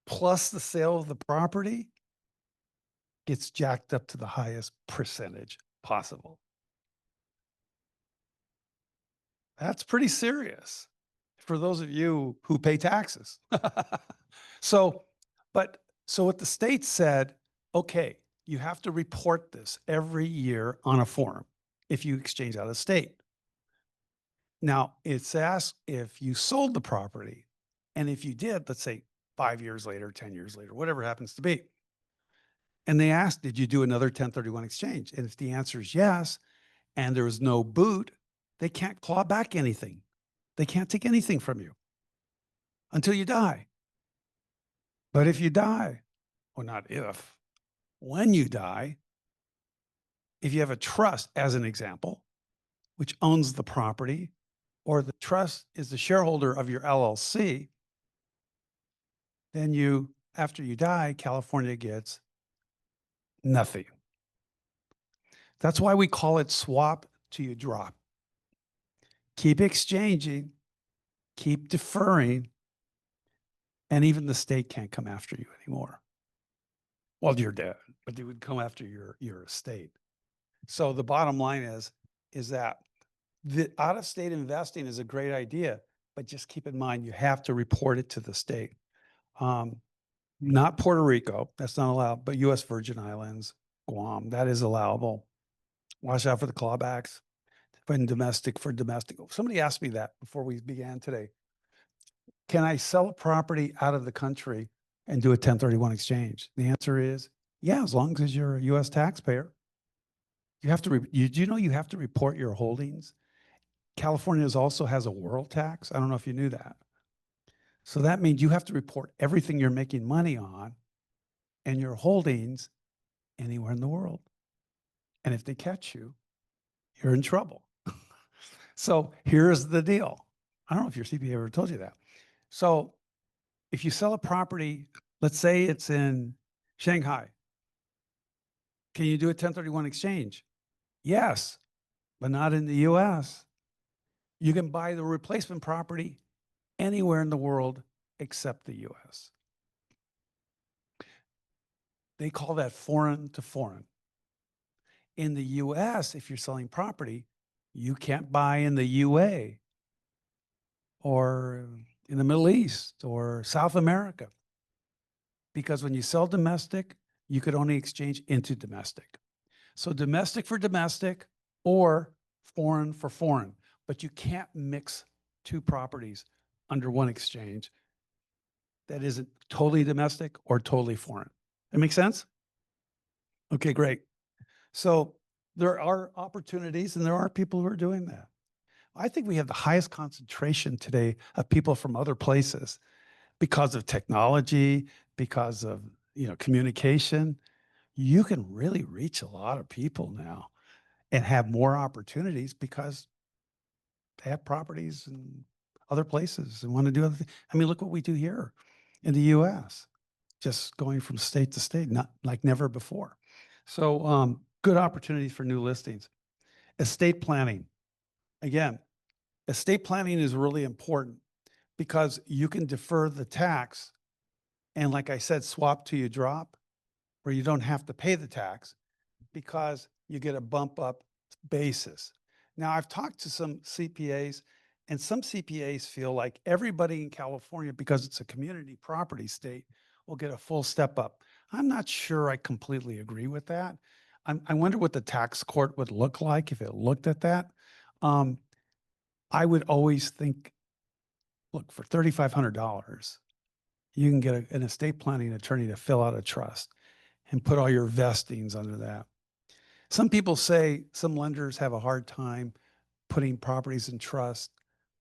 plus the sale of the property, gets jacked up to the highest percentage possible. That's pretty serious for those of you who pay taxes. So what the state said, okay, you have to report this every year on a form if you exchange out of state. Now, it's asked if you sold the property, and if you did, let's say 5 years later, 10 years later, whatever it happens to be. And they asked, did you do another 1031 exchange? And if the answer is yes, and there is no boot, they can't claw back anything. They can't take anything from you until you die. But if you die, or not if, when you die, if you have a trust, as an example, which owns the property, or the trust is the shareholder of your LLC, then you, after you die, California gets nothing. That's why we call it swap till you drop. Keep exchanging, keep deferring, and even the state can't come after you anymore. Well, you're dead, but they would come after your estate. So the bottom line is that the out-of-state investing is a great idea, but just keep in mind, you have to report it to the state. Not Puerto Rico, that's not allowed, but U.S. Virgin Islands, Guam, that is allowable. Watch out for the clawbacks. When domestic for domestic. Somebody asked me that before we began today. Can I sell a property out of the country and do a 1031 exchange? The answer is yeah, as long as you're a U.S. taxpayer. You have to, you know, you have to report your holdings. California also has a world tax. I don't know if you knew that. So that means you have to report everything you're making money on and your holdings anywhere in the world. And if they catch you, you're in trouble. So here's the deal. I don't know if your CPA ever told you that. So if you sell a property, let's say it's in Shanghai, can you do a 1031 exchange? Yes, but not in the US. You can buy the replacement property anywhere in the world except the US. They call that foreign to foreign. In the US, if you're selling property, you can't buy in the UA or in the Middle East or South America. Because when you sell domestic, you could only exchange into domestic. So domestic for domestic or foreign for foreign, but you can't mix 2 properties under one exchange that isn't totally domestic or totally foreign. That make sense? Okay, great. So there are opportunities and there are people who are doing that. I think we have the highest concentration today of people from other places because of technology, because of, communication. You can really reach a lot of people now and have more opportunities because they have properties in other places and want to do other things. I mean, look what we do here in the US, just going from state to state, not like never before. So good opportunities for new listings. Estate planning. Again, estate planning is really important because you can defer the tax and, like I said, swap till you drop, where you don't have to pay the tax because you get a bump up basis. Now, I've talked to some CPAs, and some CPAs feel like everybody in California, because it's a community property state, will get a full step up. I'm not sure I completely agree with that. I wonder what the tax court would look like if it looked at that. I would always think, look, for $3,500, you can get an estate planning attorney to fill out a trust and put all your vestings under that. Some people say some lenders have a hard time putting properties in trust.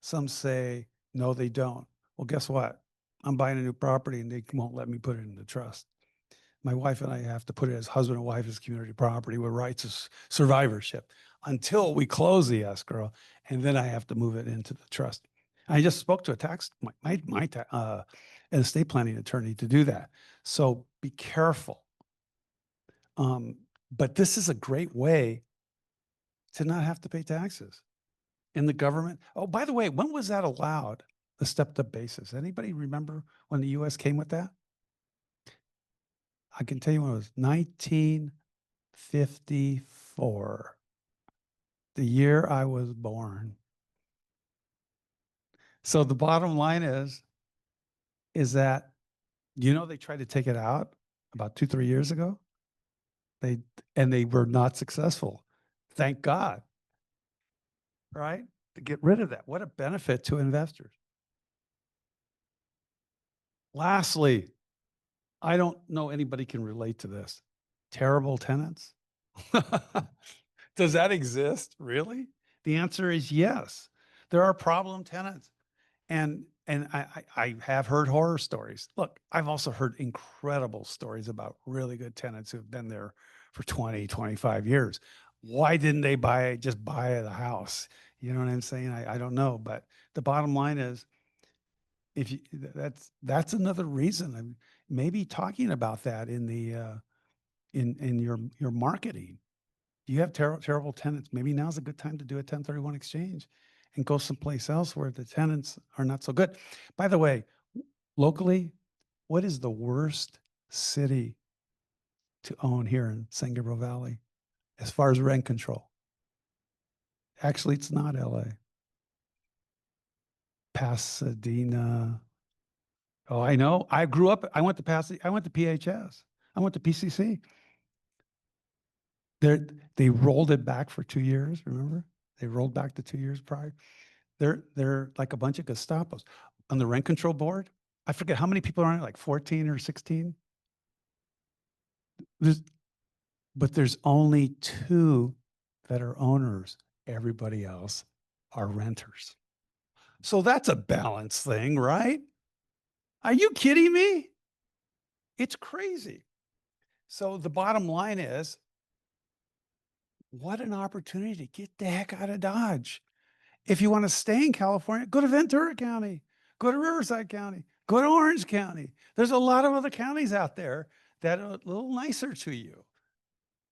Some say, no, they don't. Well, guess what? I'm buying a new property and they won't let me put it in the trust. My wife and I have to put it as husband and wife as community property with rights of survivorship until we close the escrow, and then I have to move it into the trust. I just spoke to an estate planning attorney to do that. So be careful. But this is a great way to not have to pay taxes in the government. Oh, by the way, when was that allowed? The stepped up basis. Anybody remember when the US came with that? I can tell you when it was 1954, the year I was born. So the bottom line is that, they tried to take it out about 2-3 years ago. They were not successful. Thank God. Right? To get rid of that. What a benefit to investors. Lastly, I don't know anybody can relate to this. Terrible tenants. Does that exist? Really? The answer is yes. There are problem tenants. And I have heard horror stories. Look, I've also heard incredible stories about really good tenants who've been there for 20, 25 years. Why didn't they just buy the house? You know what I'm saying? I don't know. But the bottom line is, if you, that's another reason. I mean, maybe talking about that in the in your marketing. You have terrible tenants. Maybe now's a good time to do a 1031 exchange and go someplace else where the tenants are not so good. By the way, locally, what is the worst city to own here in San Gabriel Valley as far as rent control? Actually, it's not LA. Pasadena. Oh, I know. I grew up, I went to Pasadena, I went to PHS. I went to PCC. They rolled it back for 2 years, remember? They rolled back to 2 years prior. They're like a bunch of Gestapos. On the rent control board, I forget how many people are on it, like 14 or 16. But there's only 2 that are owners. Everybody else are renters. So that's a balance thing, right? Are you kidding me? It's crazy. So the bottom line is, what an opportunity to get the heck out of Dodge. If you want to stay in California, go to Ventura County, go to Riverside County, go to Orange County. There's a lot of other counties out there that are a little nicer to you.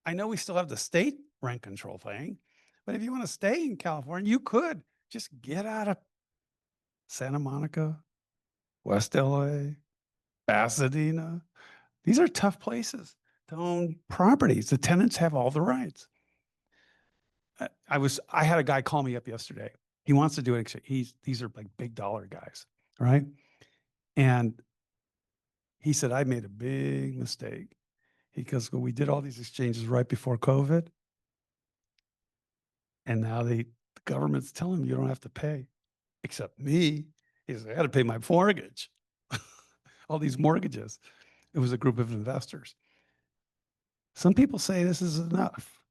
I know we still have the state rent control thing, but if you want to stay in California, you could just get out of Santa Monica, West LA, Pasadena. These are tough places to own properties. The tenants have all the rights. I had a guy call me up yesterday. He wants to do an exchange. These are like big dollar guys, right? And he said, I made a big mistake. He goes, well, we did all these exchanges right before COVID. And now the government's telling me you don't have to pay, except me. He says, I got to pay my mortgage. All these mortgages. It was a group of investors. Some people say this is enough,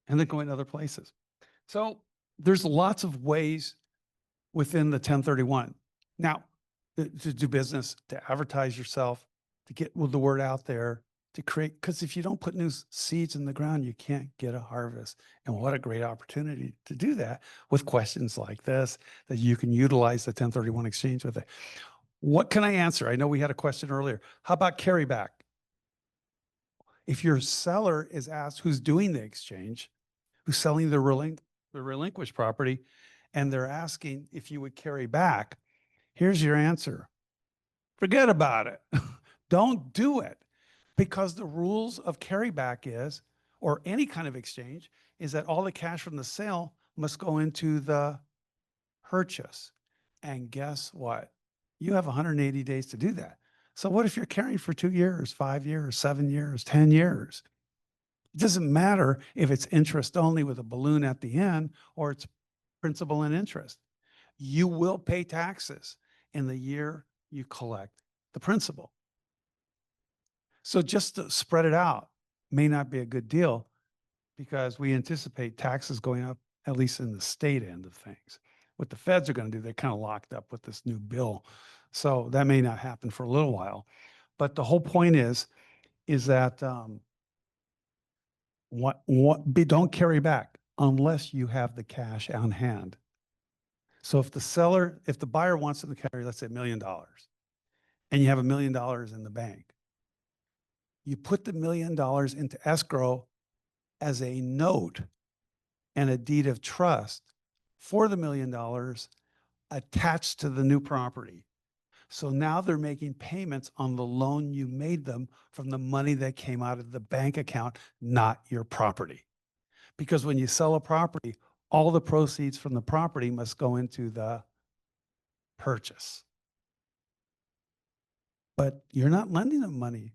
and they're going other places. So there's lots of ways within the 1031. Now, to do business, to advertise yourself, to get the word out there, to create, because if you don't put new seeds in the ground, you can't get a harvest. And what a great opportunity to do that with questions like this, that you can utilize the 1031 exchange with it. What can I answer? I know we had a question earlier. How about carryback? If your seller is asked who's doing the exchange, who's selling the relinquished property, and they're asking if you would carry back, here's your answer. Forget about it. Don't do it, because the rules of carryback is, or any kind of exchange, is that all the cash from the sale must go into the purchase. And guess what? You have 180 days to do that. So what if you're carrying for 2 years, 5 years, 7 years, 10 years? It doesn't matter if it's interest only with a balloon at the end or it's principal and interest. You will pay taxes in the year you collect the principal. So just to spread it out may not be a good deal, because we anticipate taxes going up, at least in the state end of things. What the feds are going to do, they're kind of locked up with this new bill. So that may not happen for a little while. But the whole point is that don't carry back unless you have the cash on hand. So if the buyer wants to carry, let's say $1 million, and you have $1 million in the bank, you put the $1 million into escrow as a note and a deed of trust for the $1 million attached to the new property. So now they're making payments on the loan you made them from the money that came out of the bank account, not your property. Because when you sell a property, all the proceeds from the property must go into the purchase. But you're not lending them money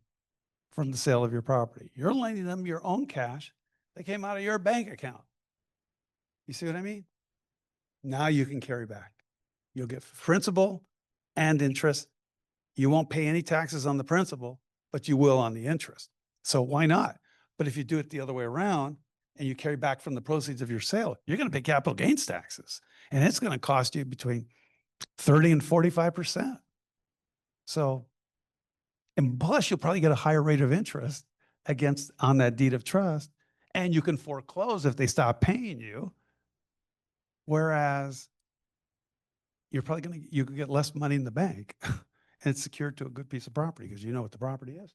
from the sale of your property. You're lending them your own cash that came out of your bank account. You see what I mean? Now you can carry back. You'll get principal and interest. You won't pay any taxes on the principal, but you will on the interest. So why not? But if you do it the other way around and you carry back from the proceeds of your sale, you're going to pay capital gains taxes. And it's going to cost you between 30 and 45%. So, and plus you'll probably get a higher rate of interest on that deed of trust, and you can foreclose if they stop paying you. Whereas you can get less money in the bank and it's secured to a good piece of property because you know what the property is.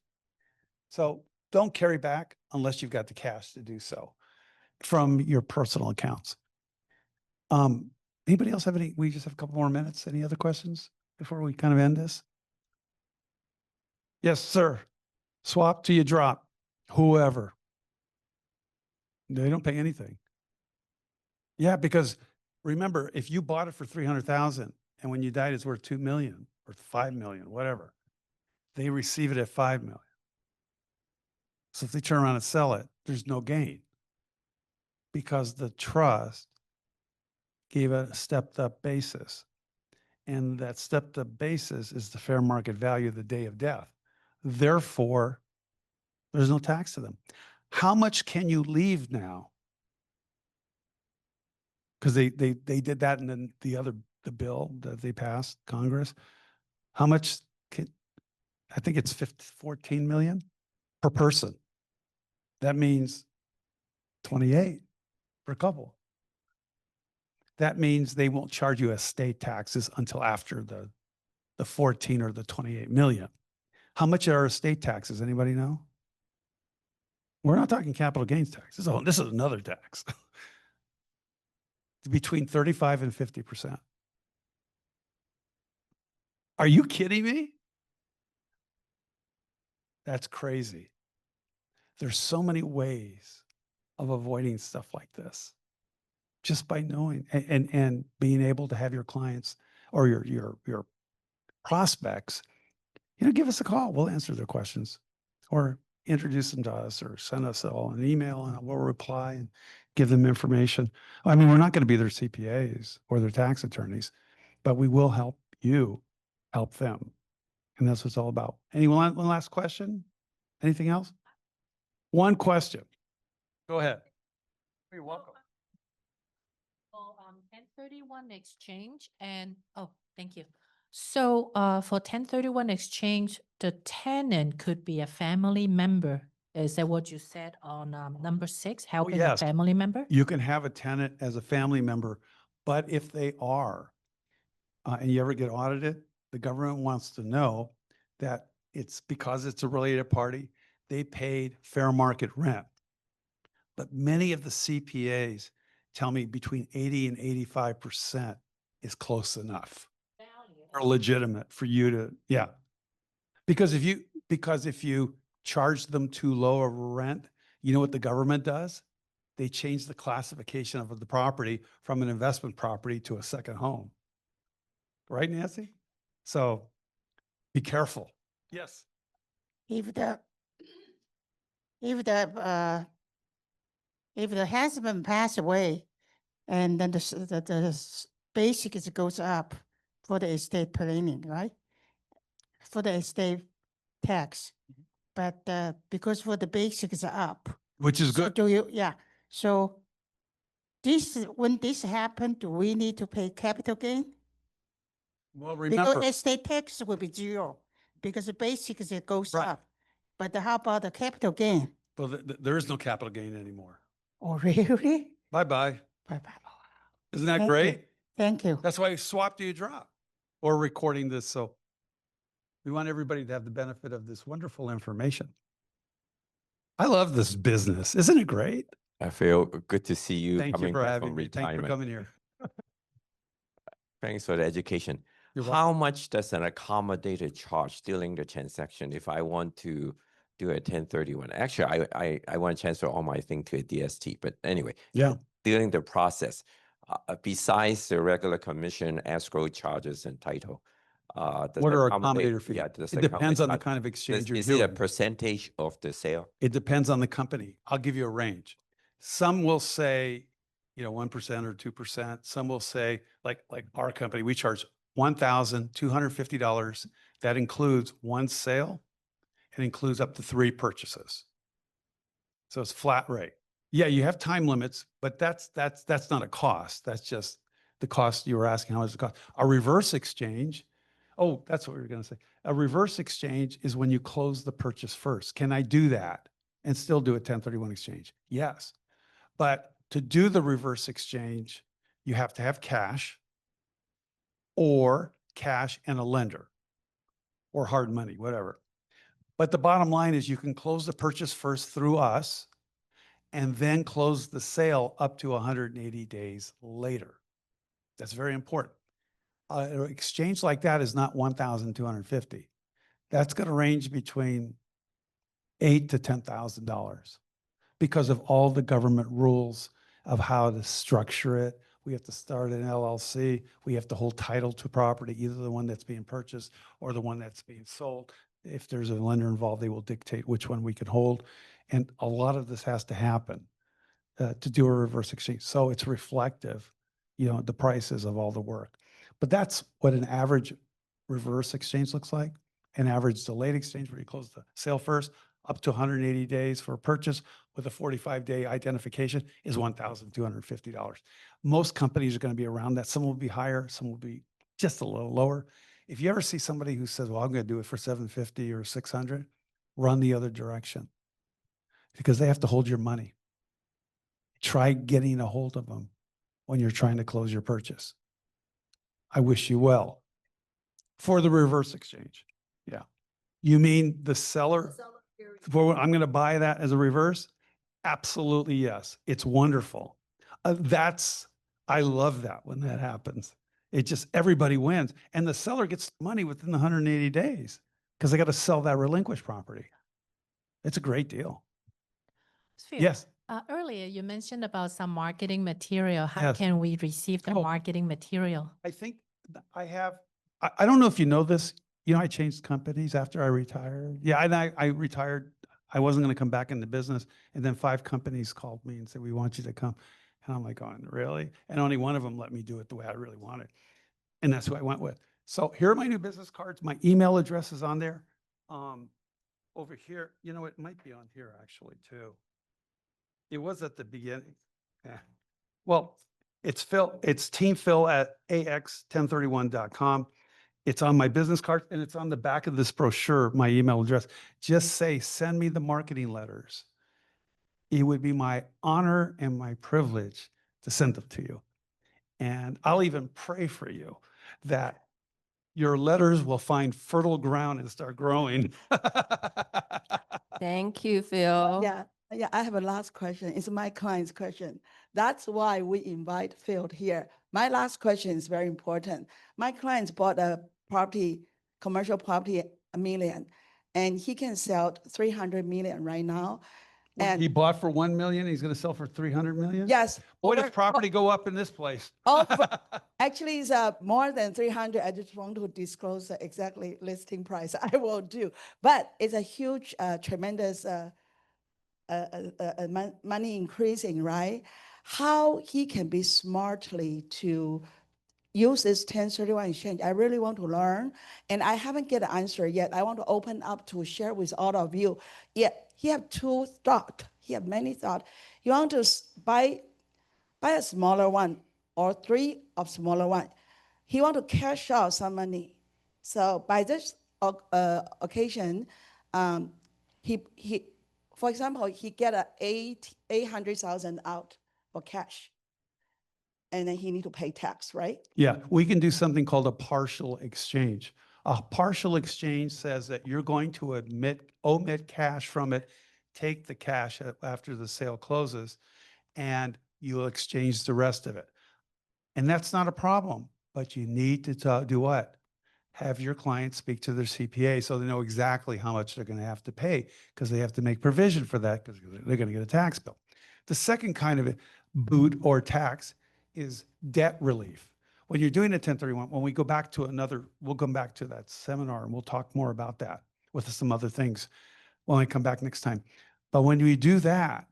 So don't carry back unless you've got the cash to do so from your personal accounts. Anybody else have any? We just have a couple more minutes. Any other questions before we kind of end this? Yes, sir. Swap till you drop. Whoever. They don't pay anything. Yeah, because remember, if you bought it for 300,000 and when you died it's worth 2 million or 5 million, whatever, they receive it at 5 million. So if they turn around and sell it, there's no gain because the trust gave a stepped up basis. And that stepped up basis is the fair market value of the day of death. Therefore, there's no tax to them. How much can you leave now? Because they did that in the bill that they passed Congress. How much I think it's 14 million per person. That means 28 for a couple. That means they won't charge you estate taxes until after the 14 or the 28 million. How much are estate taxes? Anybody know? We're not talking capital gains tax. This is another tax. Between 35 and 50%. Are you kidding me? That's crazy. There's so many ways of avoiding stuff like this just by knowing and being able to have your clients or your prospects, give us a call. We'll answer their questions or introduce them to us or send us all an email and we'll reply and give them information. I mean, we're not going to be their CPAs or their tax attorneys, but we will help you help them. And that's what it's all about. Anyone, one last question? Anything else? One question. Go ahead. You're welcome. Well, 1031 exchange and, oh, thank you. So for 1031 exchange, the tenant could be a family member. Is that what you said on number 6, helping a yes. family member? You can have a tenant as a family member, but if they are, and you ever get audited, the government wants to know that it's because it's a related party, they paid fair market rent. But many of the CPAs tell me between 80 and 85% is close enough or legitimate for you to, yeah. Because if you charge them too low of a rent, you know what the government does? They change the classification of the property from an investment property to a second home. Right, Nancy? So be careful. Yes. If the, if the husband pass away and then the basic is goes up for the estate planning, right? For the estate tax. But because for the basic is up. Which is So good. do you, yeah, so when this happened, do we need to pay capital gain? Well, Because remember, estate tax will be 0 because the basic is it goes Right. up. But how about the capital gain? well, there is no capital gain anymore. Oh, really? Bye-bye. Bye-bye. Isn't that Thank you. great? Thank you. That's why swap do you drop? Or recording this. So we want everybody to have the benefit of this wonderful information. I love this business. Isn't it great? I feel good to see you Thank you coming for back having from me. Thank you for retirement. coming here. Thanks for the education. You're How much does an accommodator charge during the transaction if I want to do a 1031? Actually, I want to transfer all my thing to a DST, but anyway, Yeah. during the process, besides the regular commission, escrow charges, and title, does What the are accommodator fees? Yeah, does It the depends on the accommodator- kind of exchange you're Is it a doing. percentage of the sale? It depends on the company. I'll give you a range. Some will say, 1% or 2%. Some will say, like our company, we charge $1,250. That includes one sale. It includes up to 3 purchases. So it's flat rate. Yeah, you have time limits, but that's not a cost. That's just the cost you were asking, how much it cost. A reverse exchange. Oh, that's what we were going to say. A reverse exchange is when you close the purchase first. Can I do that and still do a 1031 exchange? Yes. But to do the reverse exchange, you have to have cash or cash and a lender or hard money, whatever. But the bottom line is you can close the purchase first through us and then close the sale up to 180 days later. That's very important. An exchange like that is not 1,250. That's going to range between $8,000 to $10,000 because of all the government rules of how to structure it. We have to start an LLC. We have to hold title to property, either the one that's being purchased or the one that's being sold. If there's a lender involved, they will dictate which one we can hold. And a lot of this has to happen to do a reverse exchange. So it's reflective, the prices of all the work. But that's what an average reverse exchange looks like. An average delayed exchange where you close the sale first, up to 180 days for a purchase with a 45-day identification is $1,250. Most companies are going to be around that. Some will be higher, some will be just a little lower. If you ever see somebody who says, well, I'm going to do it for $750 or $600, run the other direction because they have to hold your money. Try getting a hold of them when you're trying to close your purchase. I wish you well. For the reverse exchange. Yeah. You mean the seller? I'm going to buy that as a reverse? Absolutely, yes. It's wonderful. I love that when that happens. It just, everybody wins. And the seller gets money within the 180 days because they got to sell that relinquished property. It's a great deal. Sphere, Yes. Earlier, you mentioned about some marketing material. How Yes. can we receive the Oh. marketing material? I think I don't know if you know this, I changed companies after I retired. Yeah, and I retired. I wasn't going to come back in the business. And then 5 companies called me and said, we want you to come. And I'm like, going, really? And only one of them let me do it the way I really wanted. And that's who I went with. So here are my new business cards. My email address is on there. Over here, it might be on here actually too. It was at the beginning. Yeah. Well, It's Phil, it's teamphil@ax1031.com. It's on my business card and it's on the back of this brochure, my email address. Just say, send me the marketing letters. It would be my honor and my privilege to send them to you. And I'll even pray for you that your letters will find fertile ground and start growing. Thank you, Phil. Yeah, I have a last question. It's my client's question. That's why we invite Phil here. My last question is very important. My client bought a property, commercial property, $1 million, and he can sell 300 million right now. He And bought for 1 million, he's gonna sell for 300 million? yes. Boy, does over- property go up in this place. Oh, actually, it's more than 300. I just want to disclose the exactly listing price. I will do, but it's a huge, tremendous money increasing, right? How he can be smartly to use this 1031 exchange. I really want to learn, and I haven't get an answer yet. I want to open up to share with all of you. Yet he have two thought. He have many thought. You want to buy a smaller one or 3 of smaller one. He want to cash out some money. So by this occasion, he, for example, he get a 800,000 out for cash, and then he need to pay tax, right? Yeah, we can do something called a partial exchange. A partial exchange says that you're going to omit cash from it, take the cash after the sale closes, and you'll exchange the rest of it. And that's not a problem, but you need to do what? Have your client speak to their CPA so they know exactly how much they're going to have to pay, because they have to make provision for that because they're going to get a tax bill. The second kind of boot or tax is debt relief. When you're doing a 1031, when we go back to we'll come back to that seminar and we'll talk more about that with some other things when I come back next time. But when we do that,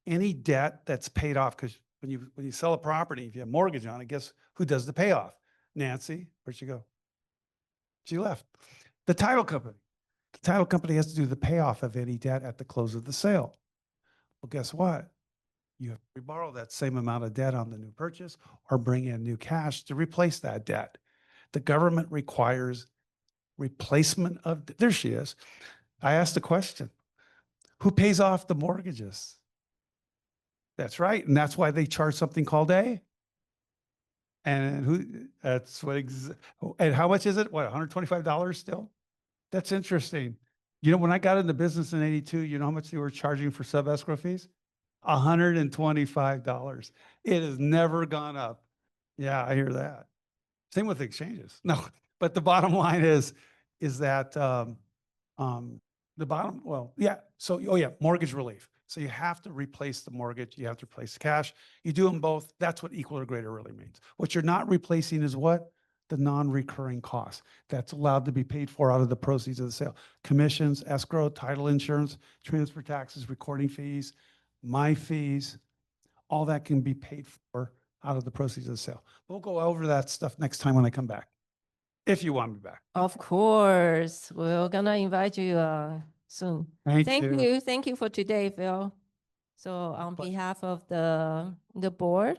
any debt that's paid off, because when you sell a property, if you have mortgage on it, guess who does the payoff? Nancy, where'd she go? She left. The title company. The title company has to do the payoff of any debt at the close of the sale. Well, guess what? You have to borrow that same amount of debt on the new purchase or bring in new cash to replace that debt. The government requires replacement of, there she is. I asked the question, who pays off the mortgages? That's right. And that's why they charge something called and and how much is it? What, $125 still? That's interesting. You know, when I got into business in 82, you know how much they were charging for sub-escrow fees? $125. It has never gone up. Yeah, I hear that. Same with exchanges. No, but the bottom line is that mortgage relief. So you have to replace the mortgage, you have to replace the cash. You do them both. That's what equal or greater really means. What you're not replacing is what? The non-recurring costs. That's allowed to be paid for out of the proceeds of the sale. Commissions, escrow, title insurance, transfer taxes, recording fees, my fees, all that can be paid for out of the proceeds of the sale. We'll go over that stuff next time when I come back, if you want me back. Of course, we're gonna invite you soon. Thank you for today, Phil. So on But- behalf of the board,